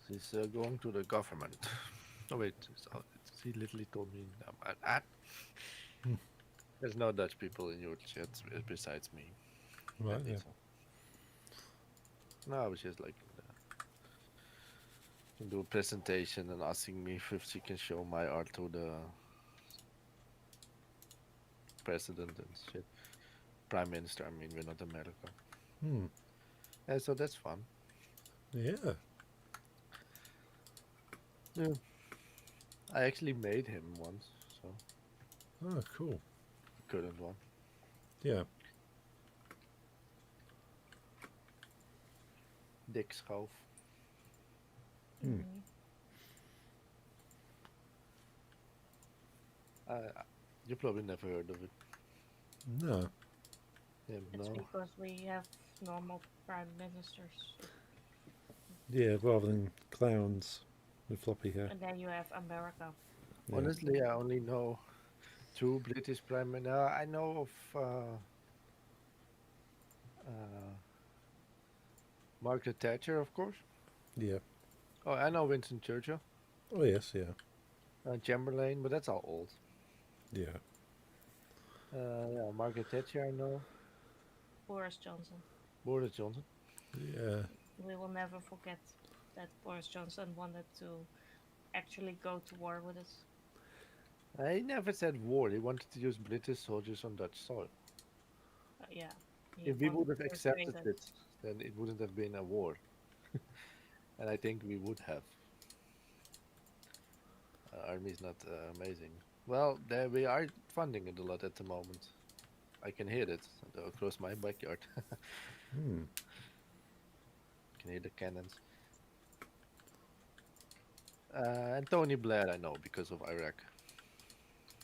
She's going to the government. Oh wait, she literally told me Hmm. there's no Dutch people in your chat besides me. Right, and yeah. Lisa. No, but she's like do a presentation and asking me if she can show my art to the president and shit. Prime Minister, I mean, we're not America. Hmm. Yeah, so that's fun. Yeah. Yeah. I actually made him once, so Oh, cool. current one. Yeah. Dick Schoof. Hmm. Mhm. You probably never heard of it. No. Yeah, It's no. because we have normal prime ministers, Yeah, rather than clowns with floppy hair. and then you have America. Yeah. Honestly, I only know two British prime ministers. I know of Margaret Thatcher, of course. Yeah. Oh, I know Winston Churchill, Oh, yes, yeah. Chamberlain, but that's all old. Yeah. Yeah, Margaret Thatcher, I know. Boris Johnson. Boris Johnson. Yeah. We will never forget that Boris Johnson wanted to actually go to war with us. He never said war. He wanted to use British soldiers on Dutch soil. Yeah. He If we wanted would have to persuade accepted us. it, then it wouldn't have been a war. And I think we would have. Army is not amazing. Well, there we are funding it a lot at the moment. I can hear it across my backyard. Hmm. Can hear the cannons. And Tony Blair, I know because of Iraq.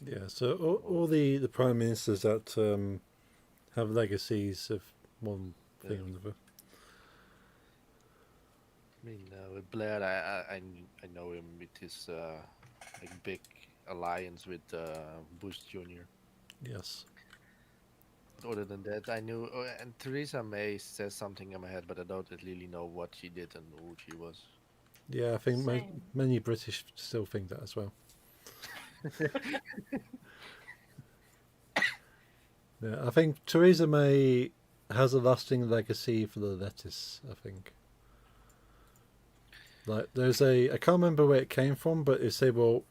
Yeah. So all the prime ministers that have legacies of one thing Yeah. or another. I mean, with Blair, I know him with his like big alliance with Bush Jr. Yes. Other than that, I knew. And Theresa May says something in my head, but I don't really know what she did and who she was. Yeah, I think Same. many British still think that as well. Yeah, I think Theresa May has a lasting legacy for the lettuce, I think. Like, I can't remember where it came from, but it said, well,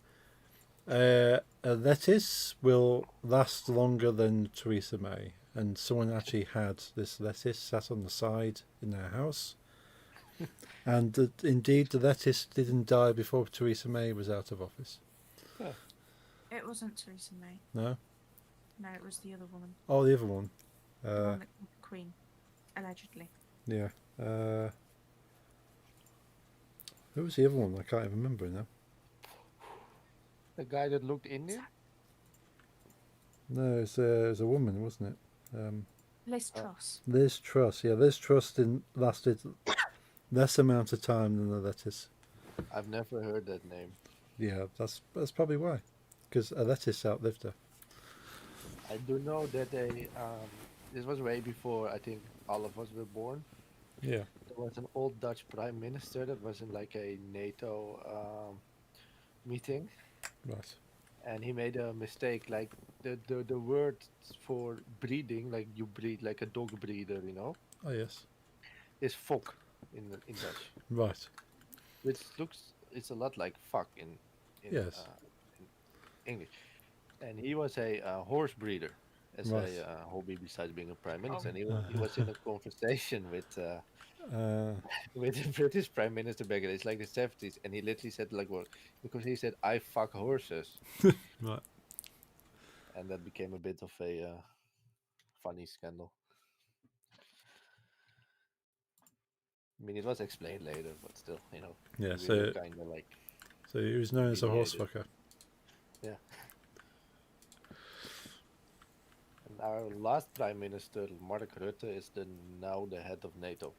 a lettuce will last longer than Theresa May. And someone actually had this lettuce sat on the side in their house. And indeed, the lettuce didn't die before Theresa May was out of office. It wasn't Theresa May. No? No, it was the other woman. Oh, the other one. The one that killed the Queen, allegedly. Yeah. Who was the other one? I can't even remember now. The guy that looked Indian. No, it was a woman, wasn't it? Liz Truss. Liz Truss. Yeah, Liz Truss lasted less amount of time than the lettuce. I've never heard that name. Yeah, that's probably why. Because a lettuce outlived her. I do know that this was way before I think all of us were born. Yeah. There was an old Dutch prime minister that was in like a NATO meeting, Right. and he made a mistake. Like the word for breeding, like you breed like a dog breeder, Oh, yes. is fok in Dutch, Right. which it's a lot like fuck in Yes. in English. And he was a horse breeder as Right. a hobby besides being a prime minister. Oh. And he was in a conversation with the British prime minister back in it's like the 70s, and he literally said like what because he said I fuck horses, Right. and that became a bit of a funny scandal. I mean, it was explained later, but still, Yeah, we were so kind of like he was known as a horse Mediated. fucker. yeah. And our last prime minister, Mark Rutte, is now the head of NATO.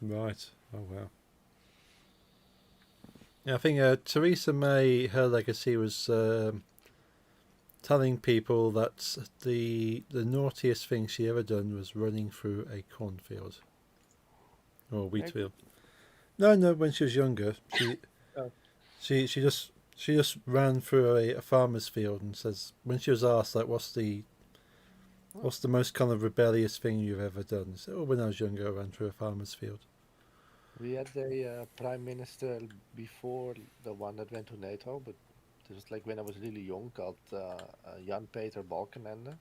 Right. Oh, wow. Yeah, I think Theresa May, her legacy was telling people that the naughtiest thing she ever done was running through a cornfield or wheat Right. field. No, when she was younger, Oh. she just ran through a farmer's field and says when she was asked like what's the most kind of rebellious thing you've ever done? She said, oh, when I was younger, I ran through a farmer's field. We had a prime minister before the one that went to NATO, but it was like when I was really young, called Jan Peter Balkenende,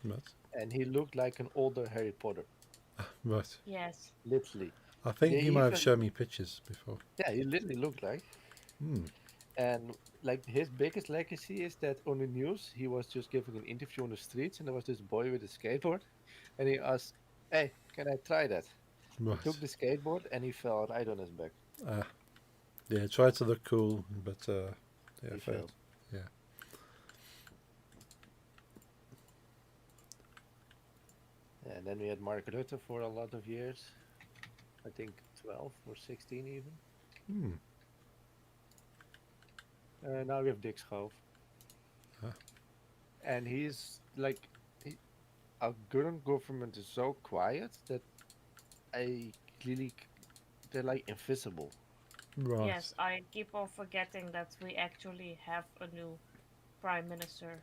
Right. and he looked like an older Harry Potter, Right. Yes. literally. I think Yeah, you might have even- shown me pictures before. Yeah, he literally looked like. Hmm. And like his biggest legacy is that on the news he was just giving an interview on the streets, and there was this boy with a skateboard, and he asked, "Hey, can I try that?" Right. He took the skateboard and he fell right on his back. Yeah, tried to look cool, but yeah, He failed. failed. Yeah. And then we had Mark Rutte for a lot of years. I think 12 or 16 even. Hmm. Now we have Dick Schoof. Huh. And he's like, our current government is so quiet that they're like invisible. Right. Yes, I keep on forgetting that we actually have a new prime minister.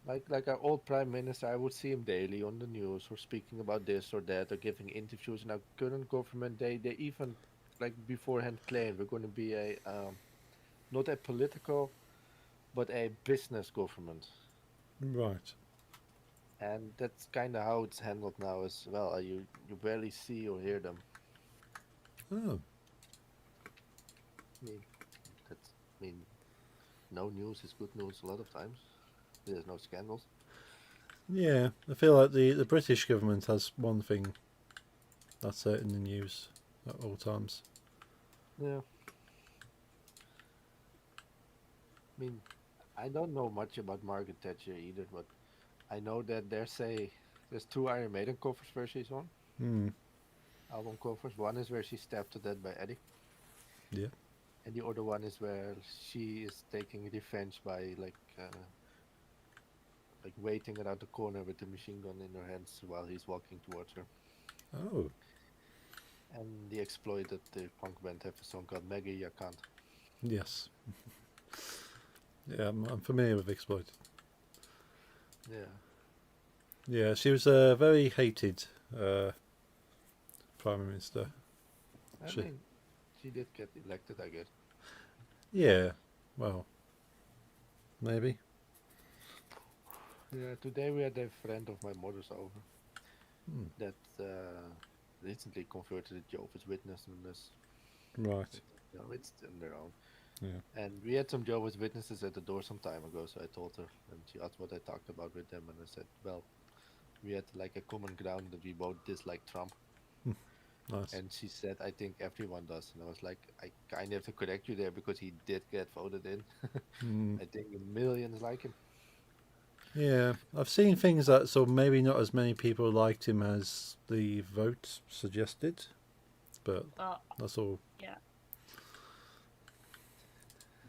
Like our old prime minister, I would see him daily on the news or speaking about this or that or giving interviews. And our current government, they even like beforehand claimed we're going to be a not a political but a business government, Right. and that's kind of how it's handled now as well. You barely see or hear them. Oh, I mean, I mean, no news is good news a lot of times. There's no scandals. yeah. I feel like the British government has one thing that's in the news at all times. Yeah. I mean, I don't know much about Margaret Thatcher either, but I know that there's two Iron Maiden covers where she's on, Hmm. album covers. One is where she's stabbed to death by Eddie, Yeah. and the other one is where she is taking revenge by like waiting around the corner with the machine gun in her hands while he's walking towards her. Oh. And the Exploited, the punk band, have a song called Maggie Ya Can't. Yes. Yeah, I'm familiar with Exploited. Yeah. Yeah, she was a very hated prime minister. I She- mean, she did get elected, I guess. Yeah. Well, maybe. Yeah, today we had a friend of my mother's over Hmm. that recently converted to Jehovah's Witness, and this, Right. you know, it's on their own. Yeah. And we had some Jehovah's Witnesses at the door some time ago, so I told her, and she asked what I talked about with them, and I said, well, we had like a common ground that we both dislike Trump, Nice. and she said, I think everyone does, and I was like, I kind of have to correct you there because he did get voted in. Hmm. I think millions like him. Yeah, I've seen things that so maybe not as many people liked him as the vote suggested, but Well, that's all. yeah.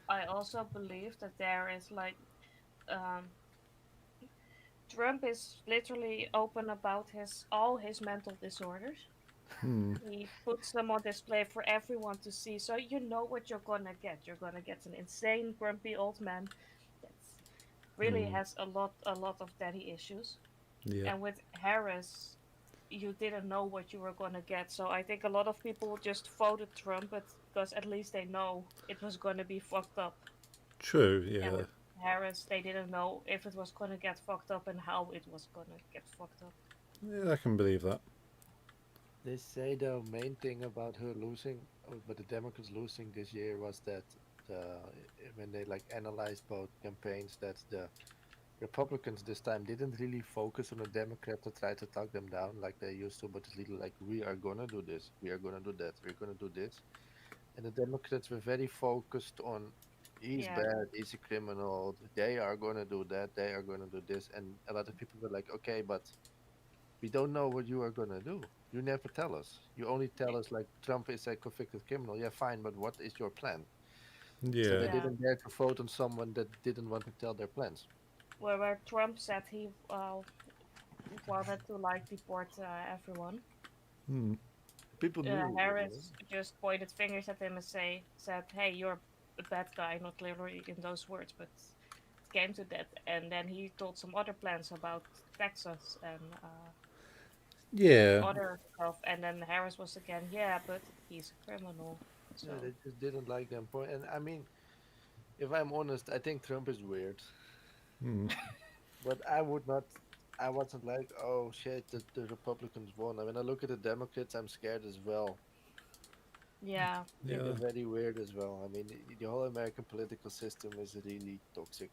I also believe that there is like, um, Trump is literally open about all his mental disorders. Hmm. He puts them on display for everyone to see, so you know what you're gonna get. You're gonna get an insane, grumpy old man that really Mm. has a lot of daddy issues. Yeah. And with Harris, you didn't know what you were gonna get. So I think a lot of people just voted Trump, but because at least they know it was gonna be fucked up. True. And Yeah. with Harris, they didn't know if it was gonna get fucked up and how it was gonna get fucked up. Yeah, I can believe that. They say the main thing about her losing, but the Democrats losing this year was that when they like analyzed both campaigns, that the Republicans this time didn't really focus on the Democrat to try to talk them down like they used to, but it's really like we are gonna do this, we are gonna do that, we're gonna do this, and the Democrats were very focused on he's Yeah. bad, he's a criminal, they are gonna do that, they are gonna do this, and a lot of people were like, okay, but we don't know what you are gonna do. You never tell us. You only tell us like Trump is a convicted criminal. Yeah, fine, but what is your plan? So they Yeah. Yeah. didn't dare to vote on someone that didn't want to tell their plans. Where Trump said he wanted to like deport everyone. Hmm. People knew. Harris just pointed fingers at him and said, "Hey, you're a bad guy." Not literally in those words, but it came to that. And then he told some other plans about Texas and Yeah. other stuff. And then Harris was again, "Yeah, but he's a criminal." So Yeah, they just didn't like them. And I mean, if I'm honest, I think Trump is weird. Hmm. But I would not. I wasn't like, oh shit, the Republicans won. I mean, I look at the Democrats, I'm scared as well. yeah, Yeah. They're very weird as well. I mean, the whole American political system is really toxic.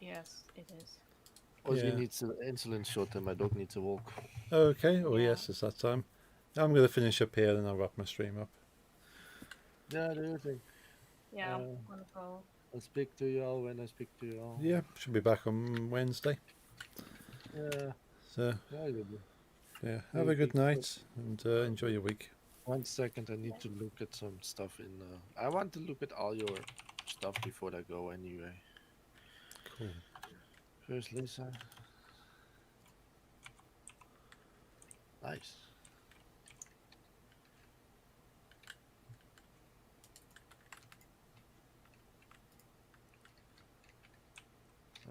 yes, it is. Ozzy Yeah. needs an insulin shot and my dog needs a walk. Okay. Oh Yeah. yes, it's that time. I'm going to finish up here and I'll wrap my stream up. Yeah, do you think? Yeah, I'm Uh, gonna go. I'll speak to you all when I speak to you all. Yeah. Should be back on Wednesday. Yeah, So yeah, you do. yeah. Have a good night and enjoy your week. 1 second, I need to look at some stuff in. I want to look at all your stuff before I go anyway. Cool. First, Lisa. Nice.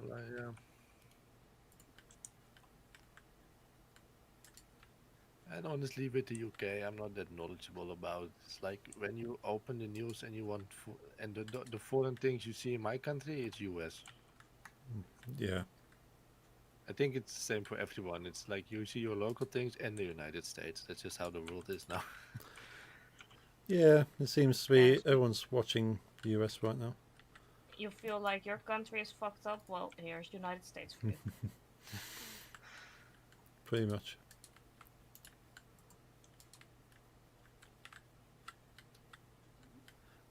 yeah. And honestly, with the UK, I'm not that knowledgeable about. It's like when you open the news and you want, and the foreign things you see in my country, it's US. Yeah. I think it's the same for everyone. It's like you see your local things and the United States. That's just how the world is now. Yeah, it seems to Yeah, be everyone's watching the US right now. you feel like your country is fucked up. Well, here's United States for you. Pretty much.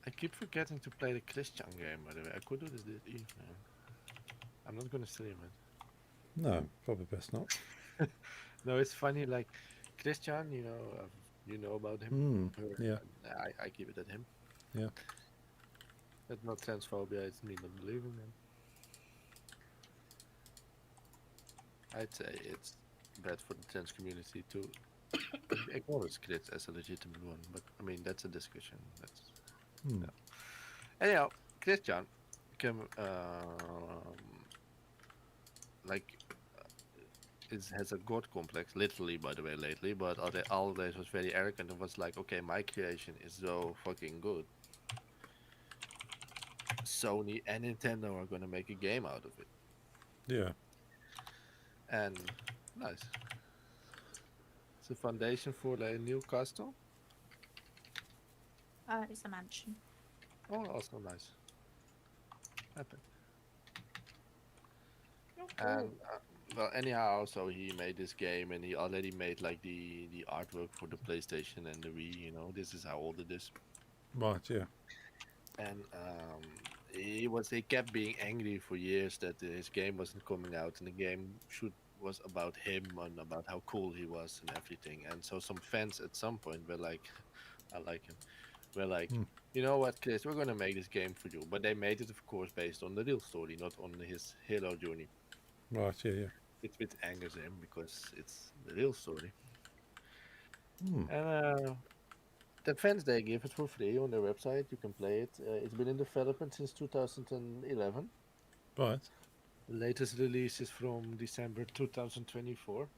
I keep forgetting to play the Christian game, by the way. I could do this evening. I'm not gonna stream it. No, probably best not. No, it's funny. Like Christian, you know about him. Hmm. Yeah. I keep it at him. Yeah. That's not transphobia. It's me not believing him. I'd say it's bad for the trans community to acknowledge Chris as a legitimate one. But I mean, that's a discussion. That's Hmm. yeah. Anyhow, Christian became like has a god complex, literally, by the way, lately. But always was very arrogant and was like, okay, my creation is so fucking good. Sony and Nintendo are gonna make a game out of it, Yeah. and nice. It's a foundation for the new castle. It's a mansion. Oh, also nice. Epic. Oh, And cool. well, anyhow, so he made this game, and he already made like the artwork for the PlayStation and the Wii. You know, this is how old it is. Right. Yeah. And he kept being angry for years that his game wasn't coming out, and the game was about him and about how cool he was and everything. And so some fans at some point were like, I like him. We're like, Hmm. you know what, Chris, we're gonna make this game for you. But they made it, of course, based on the real story, not on his hero journey. Right. Yeah. Yeah. It angers him because it's the real story. Hmm. And the fans, they give it for free on their website. You can play it. It's been in development since 2011. Right. The latest release is from December 2024.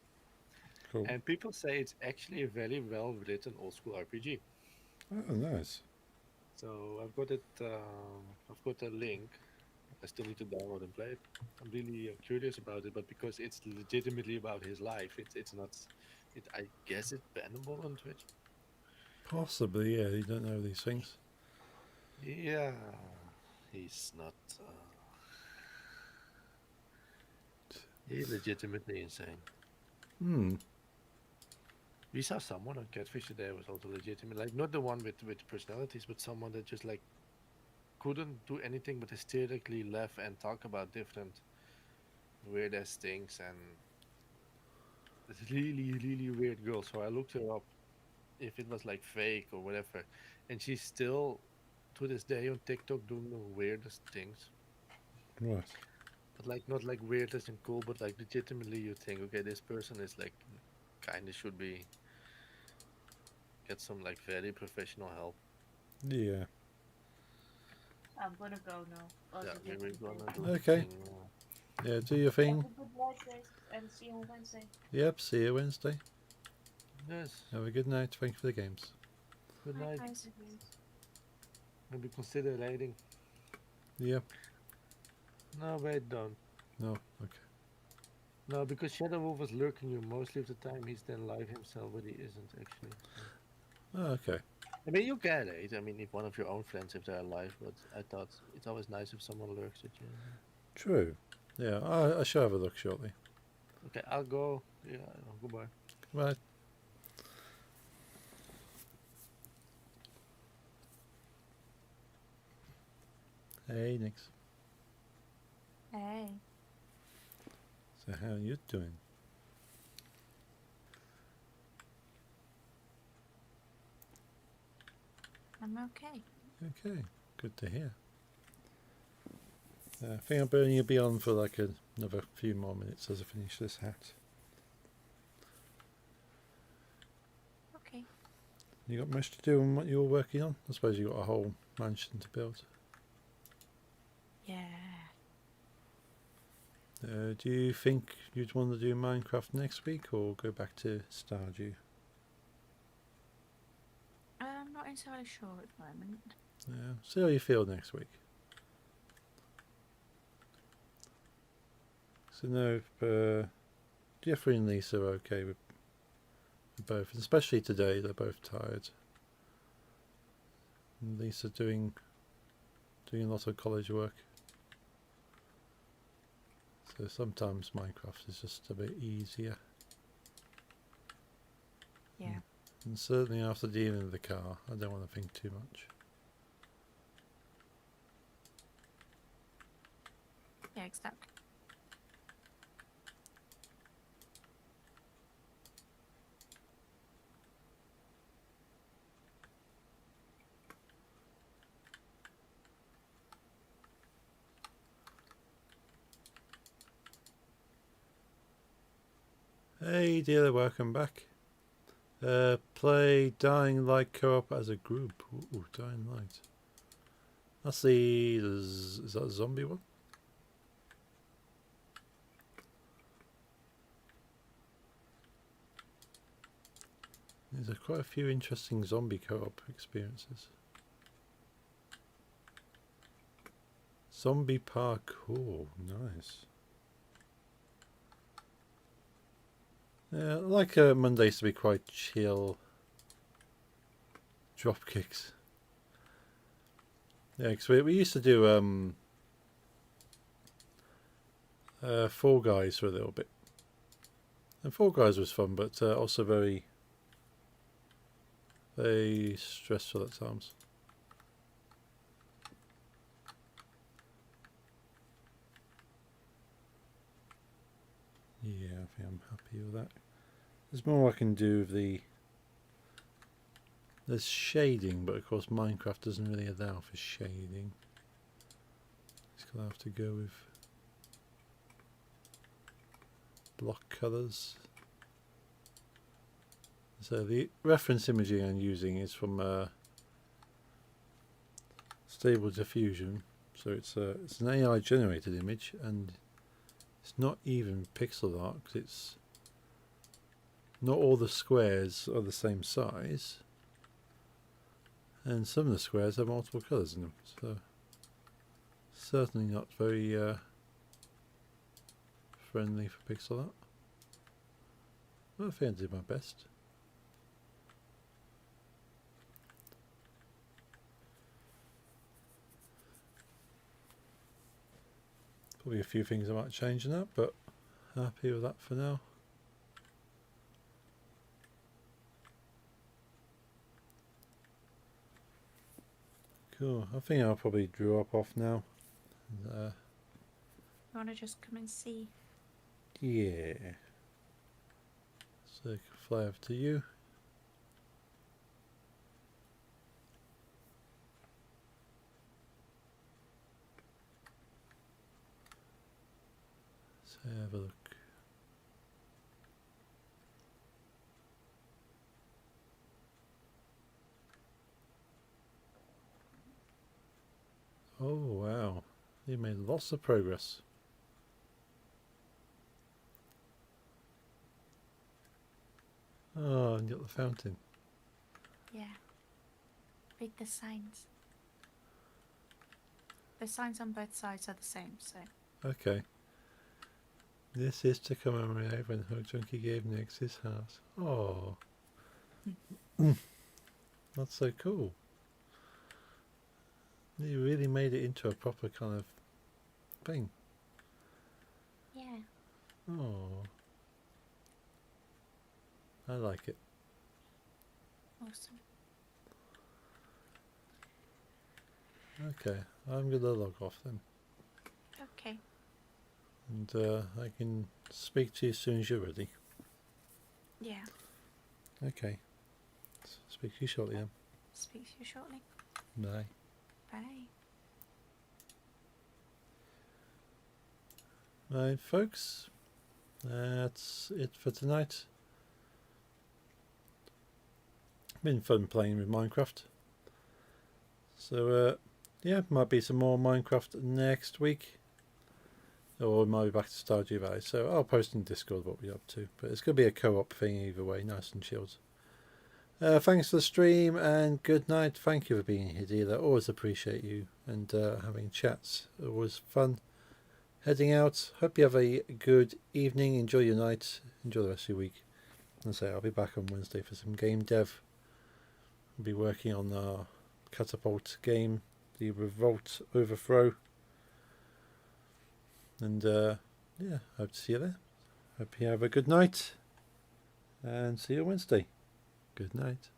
Cool. And people say it's actually a very well written old school RPG. Oh, nice. So I've got it. I've got a link. I still need to download and play it. I'm really curious about it, but because it's legitimately about his life, it's not. I guess it's bannable on Twitch. Possibly. Yeah. You don't know these things. Yeah, he's not. He's legitimately insane. Hmm. We saw someone on Catfish today was also legitimate, like not the one with personalities, but someone that just like couldn't do anything but hysterically laugh and talk about different weird ass things, and it's really weird girl. So I looked her up if it was like fake or whatever, and she's still to this day on TikTok doing the weirdest things. Right. But like not like weirdest and cool, but like legitimately you think, okay, this person is like kind of should be get some like very professional help. Yeah. I'm gonna go now. Oh, Yeah, the we're different gonna thing. do Okay. thing, Yeah. Do your thing. Have a good night, guys, and see you on Wednesday. Yep. See you Wednesday. Yes. Have a good night. Thank you for the games. Good Bye, night. guys. Maybe consider raiding. Yep. No, wait, don't. No. Okay. No, because Shadow Wolf was lurking you mostly of the time. He's then live himself, but he isn't actually. Oh, okay. I mean, you can raid. I mean, if one of your own friends, if they're alive, but I thought it's always nice if someone lurks at you. True. Yeah. I shall have a look shortly. Okay, I'll go. Yeah, goodbye. Right. Hey, Nix. Hey. So how are you doing? I'm okay. Okay. Good to hear. I think I'm burning you be on for like another few more minutes as I finish this hat. Okay. You got much to do on what you're working on? I suppose you got a whole mansion to build. Yeah. Do you think you'd want to do Minecraft next week or go back to Stardew? I'm not entirely sure at the moment. Yeah, see how you feel next week. So no, if Jeffrey and Lisa are okay with both, and especially today. They're both tired. And Lisa doing a lot of college work. So sometimes Minecraft is just a bit easier. Yeah. And certainly after dealing with the car, I don't want to think too much. Yeah, exactly. Hey dealer, welcome back. Play Dying Light co-op as a group. Ooh, Dying Light. That's is that a zombie one? There's quite a few interesting zombie co-op experiences. Zombie parkour, nice. Yeah, I like Mondays to be quite chill. Drop kicks. Yeah, because we used to do Fall Guys for a little bit. And Fall Guys was fun, but also very stressful at times. Yeah, I think I'm happy with that. There's more I can do with there's shading, but of course Minecraft doesn't really allow for shading. It's gonna have to go with block colours. So the reference imaging I'm using is from Stable Diffusion. So it's an AI generated image, and it's not even pixel art, 'cause it's not all the squares are the same size, and some of the squares have multiple colours in them. So certainly not very friendly for pixel art. But I think I did my best. Probably a few things I might change in that, but happy with that for now. Cool. I think I'll probably drop off now. You want to just come and see? Yeah. So I can fly over to you. So have a look. Oh wow, you made lots of progress. Oh, and you got the fountain. Yeah. Read the signs. The signs on both sides are the same, so. Okay. This is to commemorate when Hug Junkie gave Nix his house. Oh. That's so cool. You really made it into a proper kind of thing. Yeah. Oh. I like it. Awesome. Okay, I'm gonna log off then. Okay. And I can speak to you as soon as you're ready. Yeah. Okay. Speak to you shortly then. Speak to you shortly. Bye. Bye. Right, folks. That's it for tonight. Been fun playing with Minecraft. So, yeah, might be some more Minecraft next week. or we might be back to Stardew Valley. So I'll post in Discord what we're up to. But it's going to be a co-op thing either way, nice and chilled. Thanks for the stream and good night. Thank you for being here, Dealer. Always appreciate you and having chats. Always fun. Heading out. Hope you have a good evening. Enjoy your night. Enjoy the rest of your week. And say I'll be back on Wednesday for some game dev. I'll be working on our Catapult game, the Revolt Overthrow. And yeah, hope to see you there. Hope you have a good night. And see you Wednesday. Good night.